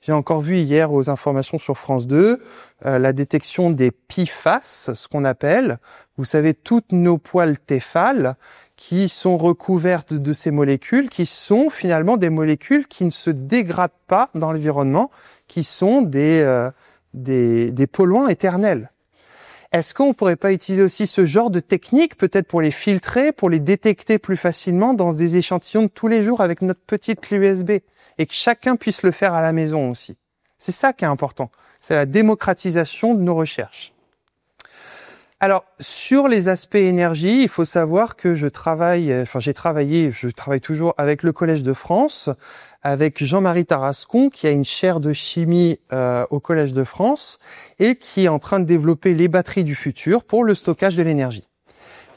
A: J'ai encore vu hier aux informations sur France 2 la détection des PFAS, ce qu'on appelle, vous savez, toutes nos poils téphales qui sont recouvertes de ces molécules, qui sont finalement des molécules qui ne se dégradent pas dans l'environnement, qui sont des polluants éternels. Est-ce qu'on ne pourrait pas utiliser aussi ce genre de technique, peut-être pour les filtrer, pour les détecter plus facilement dans des échantillons de tous les jours avec notre petite clé USB et que chacun puisse le faire à la maison aussi? C'est ça qui est important. C'est la démocratisation de nos recherches. Alors, sur les aspects énergie, il faut savoir que je travaille toujours avec le Collège de France, avec Jean-Marie Tarascon, qui a une chaire de chimie au Collège de France et qui est en train de développer les batteries du futur pour le stockage de l'énergie.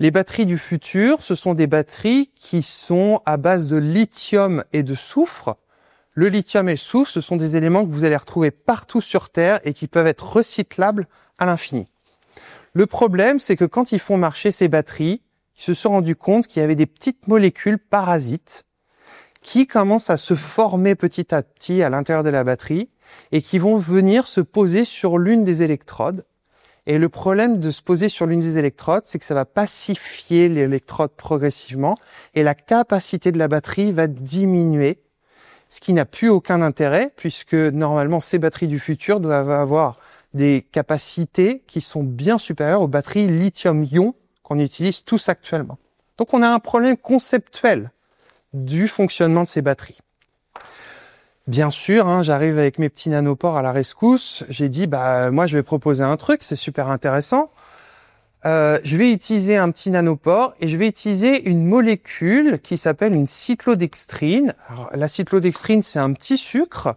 A: Les batteries du futur, ce sont des batteries qui sont à base de lithium et de soufre. Le lithium et le soufre, ce sont des éléments que vous allez retrouver partout sur Terre et qui peuvent être recyclables à l'infini. Le problème, c'est que quand ils font marcher ces batteries, ils se sont rendus compte qu'il y avait des petites molécules parasites qui commencent à se former petit à petit à l'intérieur de la batterie et qui vont venir se poser sur l'une des électrodes. Et le problème de se poser sur l'une des électrodes, c'est que ça va pacifier l'électrode progressivement et la capacité de la batterie va diminuer, ce qui n'a plus aucun intérêt puisque normalement ces batteries du futur doivent avoir des capacités qui sont bien supérieures aux batteries lithium-ion qu'on utilise tous actuellement. Donc on a un problème conceptuel du fonctionnement de ces batteries. Bien sûr, j'arrive avec mes petits nanopores à la rescousse. J'ai dit, moi je vais proposer un truc, c'est super intéressant. Je vais utiliser un petit nanopore et je vais utiliser une molécule qui s'appelle une cyclodextrine. Alors, la cyclodextrine, c'est un petit sucre.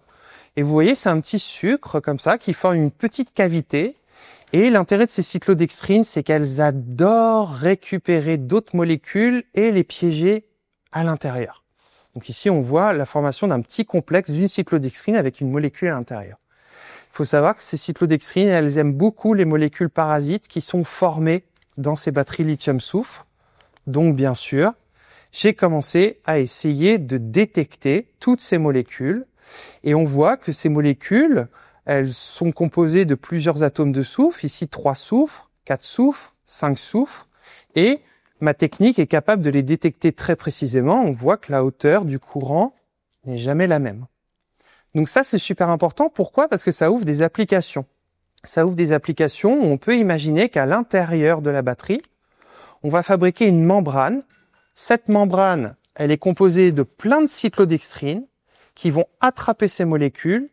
A: Et vous voyez, c'est un petit sucre comme ça qui forme une petite cavité. Et l'intérêt de ces cyclodextrines, c'est qu'elles adorent récupérer d'autres molécules et les piéger à l'intérieur. Donc ici, on voit la formation d'un petit complexe d'une cyclodextrine avec une molécule à l'intérieur. Il Il faut savoir que ces cyclodextrines, elles aiment beaucoup les molécules parasites qui sont formées dans ces batteries lithium-soufre. Donc, bien sûr, j'ai commencé à essayer de détecter toutes ces molécules. Et on voit que ces molécules, elles sont composées de plusieurs atomes de soufre. Ici, 3 soufres, 4 soufres, 5 soufres. Et ma technique est capable de les détecter très précisément. On voit que la hauteur du courant n'est jamais la même. Donc ça, c'est super important. Pourquoi? Parce que ça ouvre des applications. Ça ouvre des applications où on peut imaginer qu'à l'intérieur de la batterie, on va fabriquer une membrane. Cette membrane, elle est composée de plein de cyclodextrines qui vont attraper ces molécules.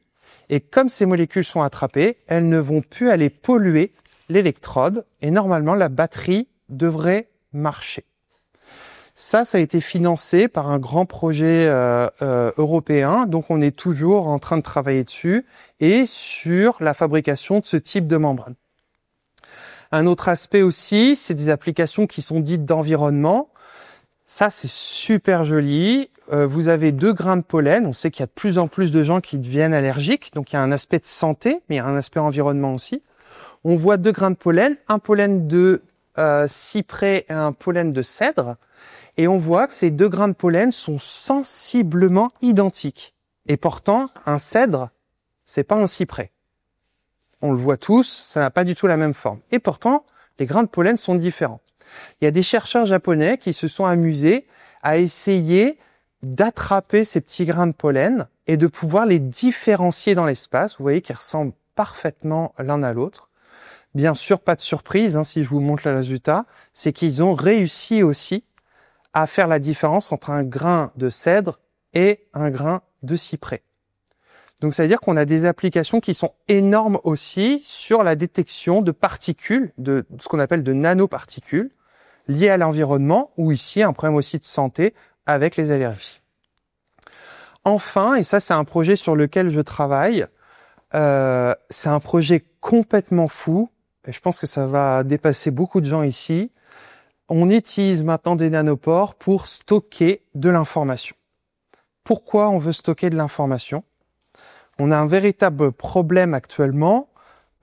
A: Et comme ces molécules sont attrapées, elles ne vont plus aller polluer l'électrode. Et normalement, la batterie devrait marcher. Ça a été financé par un grand projet européen, donc on est toujours en train de travailler dessus et sur la fabrication de ce type de membrane. Un autre aspect aussi, c'est des applications qui sont dites d'environnement. Ça, c'est super joli. Vous avez 2 grains de pollen. On sait qu'il y a de plus en plus de gens qui deviennent allergiques, donc il y a un aspect de santé, mais il y a un aspect environnement aussi. On voit 2 grains de pollen, un pollen de cyprès et un pollen de cèdre. Et on voit que ces 2 grains de pollen sont sensiblement identiques. Et pourtant, un cèdre, c'est pas un cyprès. On le voit tous, ça n'a pas du tout la même forme. Et pourtant, les grains de pollen sont différents. Il y a des chercheurs japonais qui se sont amusés à essayer d'attraper ces petits grains de pollen et de pouvoir les différencier dans l'espace. Vous voyez qu'ils ressemblent parfaitement l'un à l'autre. Bien sûr, pas de surprise, si je vous montre le résultat, c'est qu'ils ont réussi aussi à faire la différence entre un grain de cèdre et un grain de cyprès. Donc, ça veut dire qu'on a des applications qui sont énormes aussi sur la détection de particules, de ce qu'on appelle de nanoparticules, liées à l'environnement, ou ici, un problème aussi de santé avec les allergies. Enfin, et ça, c'est un projet sur lequel je travaille, c'est un projet complètement fou, et je pense que ça va dépasser beaucoup de gens ici. On utilise maintenant des nanopores pour stocker de l'information. Pourquoi on veut stocker de l'information? On a un véritable problème actuellement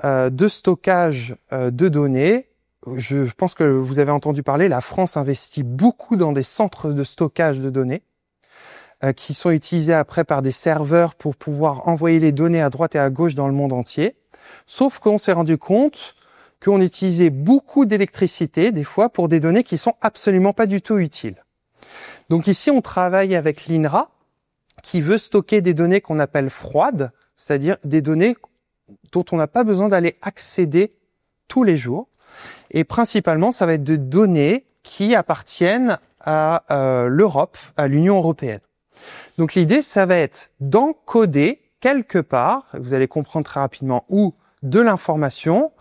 A: de stockage de données. Je pense que vous avez entendu parler, la France investit beaucoup dans des centres de stockage de données qui sont utilisés après par des serveurs pour pouvoir envoyer les données à droite et à gauche dans le monde entier. Sauf qu'on s'est rendu compte qu'on utilisait beaucoup d'électricité, des fois, pour des données qui sont absolument pas du tout utiles. Donc ici, on travaille avec l'INRA, qui veut stocker des données qu'on appelle froides, c'est-à-dire des données dont on n'a pas besoin d'aller accéder tous les jours. Et principalement, ça va être des données qui appartiennent à l'Europe, à l'Union européenne. Donc l'idée, ça va être d'encoder quelque part, vous allez comprendre très rapidement où, de l'information.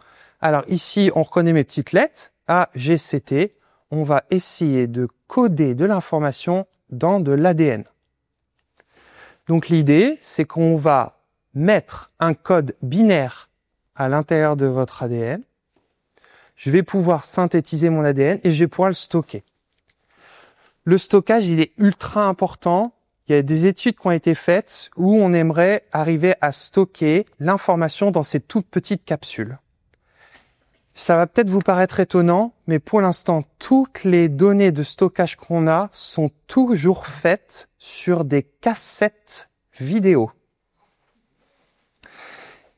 A: Alors ici, on reconnaît mes petites lettres, A, G, C, T. On va essayer de coder de l'information dans de l'ADN. Donc l'idée, c'est qu'on va mettre un code binaire à l'intérieur de votre ADN. Je vais pouvoir synthétiser mon ADN et je vais pouvoir le stocker. Le stockage, il est ultra important. Il y a des études qui ont été faites où on aimerait arriver à stocker l'information dans ces toutes petites capsules. Ça va peut-être vous paraître étonnant, mais pour l'instant, toutes les données de stockage qu'on a sont toujours faites sur des cassettes vidéo.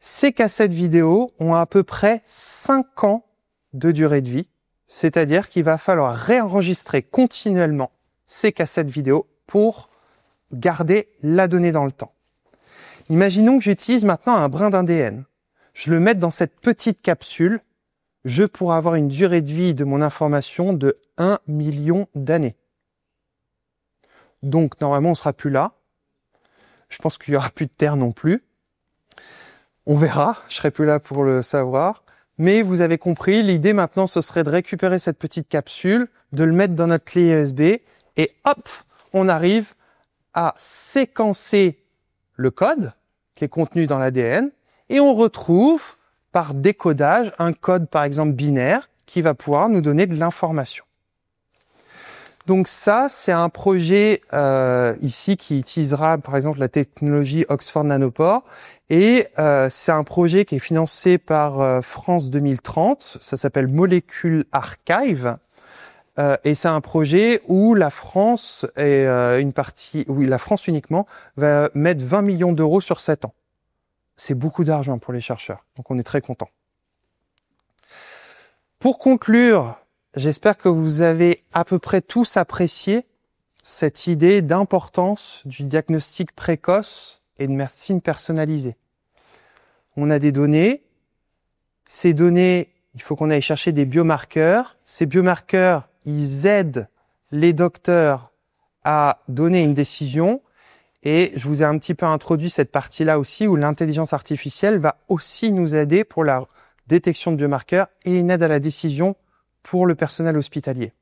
A: Ces cassettes vidéo ont à peu près 5 ans de durée de vie, c'est-à-dire qu'il va falloir réenregistrer continuellement ces cassettes vidéo pour garder la donnée dans le temps. Imaginons que j'utilise maintenant un brin d'ADN. Je le mets dans cette petite capsule. Je pourrais avoir une durée de vie de mon information de 1 million d'années. Donc, normalement, on sera plus là. Je pense qu'il y aura plus de Terre non plus. On verra, je serai plus là pour le savoir. Mais vous avez compris, l'idée maintenant, ce serait de récupérer cette petite capsule, de le mettre dans notre clé USB, et hop, on arrive à séquencer le code qui est contenu dans l'ADN, et on retrouve par décodage un code par exemple binaire qui va pouvoir nous donner de l'information. Donc ça, c'est un projet ici qui utilisera par exemple la technologie Oxford Nanopore. Et c'est un projet qui est financé par France 2030. Ça s'appelle Molecule Archive. Et c'est un projet où la France est la France uniquement va mettre 20 millions d'euros sur 7 ans. C'est beaucoup d'argent pour les chercheurs. Donc on est très contents. Pour conclure, j'espère que vous avez à peu près tous apprécié cette idée d'importance du diagnostic précoce et de médecine personnalisée. On a des données. Ces données, il faut qu'on aille chercher des biomarqueurs. Ces biomarqueurs, ils aident les docteurs à donner une décision. Et je vous ai un petit peu introduit cette partie-là aussi où l'intelligence artificielle va aussi nous aider pour la détection de biomarqueurs et une aide à la décision pour le personnel hospitalier.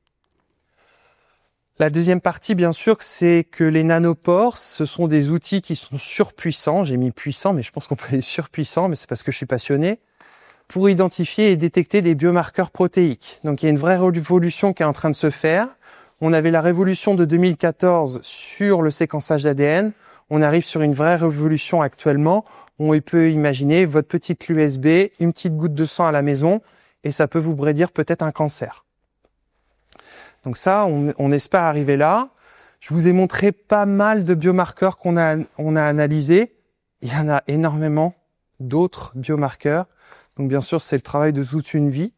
A: La deuxième partie, bien sûr, c'est que les nanopores, ce sont des outils qui sont surpuissants. J'ai mis puissants, mais je pense qu'on peut les surpuissants, mais c'est parce que je suis passionné, pour identifier et détecter des biomarqueurs protéiques. Donc il y a une vraie révolution qui est en train de se faire. On avait la révolution de 2014 sur le séquençage d'ADN. On arrive sur une vraie révolution actuellement. On peut imaginer votre petite clé USB, une petite goutte de sang à la maison, et ça peut vous prédire peut-être un cancer. Donc ça, on espère arriver là. Je vous ai montré pas mal de biomarqueurs qu'on a analysés. Il y en a énormément d'autres biomarqueurs. Donc bien sûr, c'est le travail de toute une vie.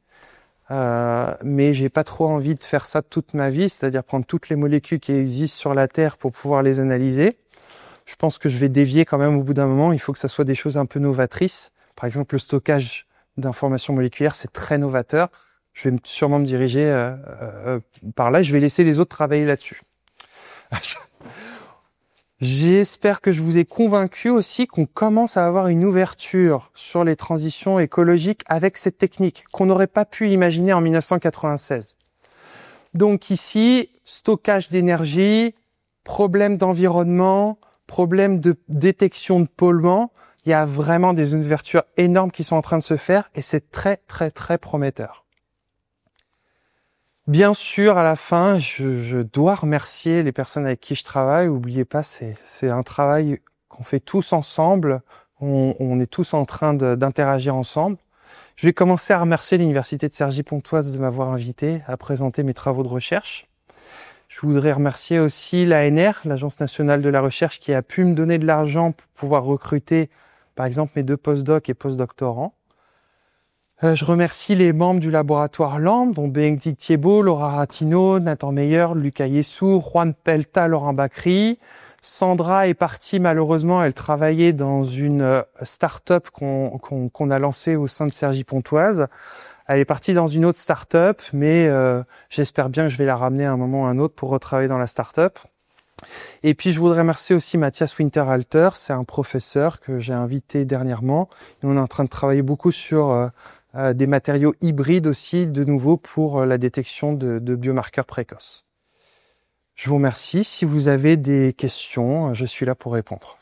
A: Mais j'ai pas trop envie de faire ça toute ma vie, c'est-à-dire prendre toutes les molécules qui existent sur la Terre pour pouvoir les analyser. Je pense que je vais dévier quand même au bout d'un moment. Il faut que ça soit des choses un peu novatrices. Par exemple, le stockage d'informations moléculaires, c'est très novateur. Je vais sûrement me diriger par là. Je vais laisser les autres travailler là-dessus. J'espère que je vous ai convaincu aussi qu'on commence à avoir une ouverture sur les transitions écologiques avec cette technique qu'on n'aurait pas pu imaginer en 1996. Donc ici, stockage d'énergie, problème d'environnement, problème de détection de polluants. Il y a vraiment des ouvertures énormes qui sont en train de se faire et c'est très, très, très prometteur. Bien sûr, à la fin, je dois remercier les personnes avec qui je travaille. N'oubliez pas, c'est un travail qu'on fait tous ensemble. On est tous en train d'interagir ensemble. Je vais commencer à remercier l'Université de Cergy-Pontoise de m'avoir invité à présenter mes travaux de recherche. Je voudrais remercier aussi l'ANR, l'Agence nationale de la recherche, qui a pu me donner de l'argent pour pouvoir recruter, par exemple, mes 2 postdocs et postdoctorants. Je remercie les membres du laboratoire LAMP, dont Bénédicte Thiebaud, Laura Ratino, Nathan Meyer, Lucas Yessou, Juan Pelta, Laurent Bacry. Sandra est partie malheureusement, elle travaillait dans une start-up qu'on a lancée au sein de Cergy-Pontoise. Elle est partie dans une autre start-up, mais j'espère bien que je vais la ramener à un moment ou à un autre pour retravailler dans la start-up. Et puis je voudrais remercier aussi Mathias Winterhalter, c'est un professeur que j'ai invité dernièrement. Et on est en train de travailler beaucoup sur des matériaux hybrides aussi, de nouveau, pour la détection de biomarqueurs précoces. Je vous remercie. Si vous avez des questions, je suis là pour répondre.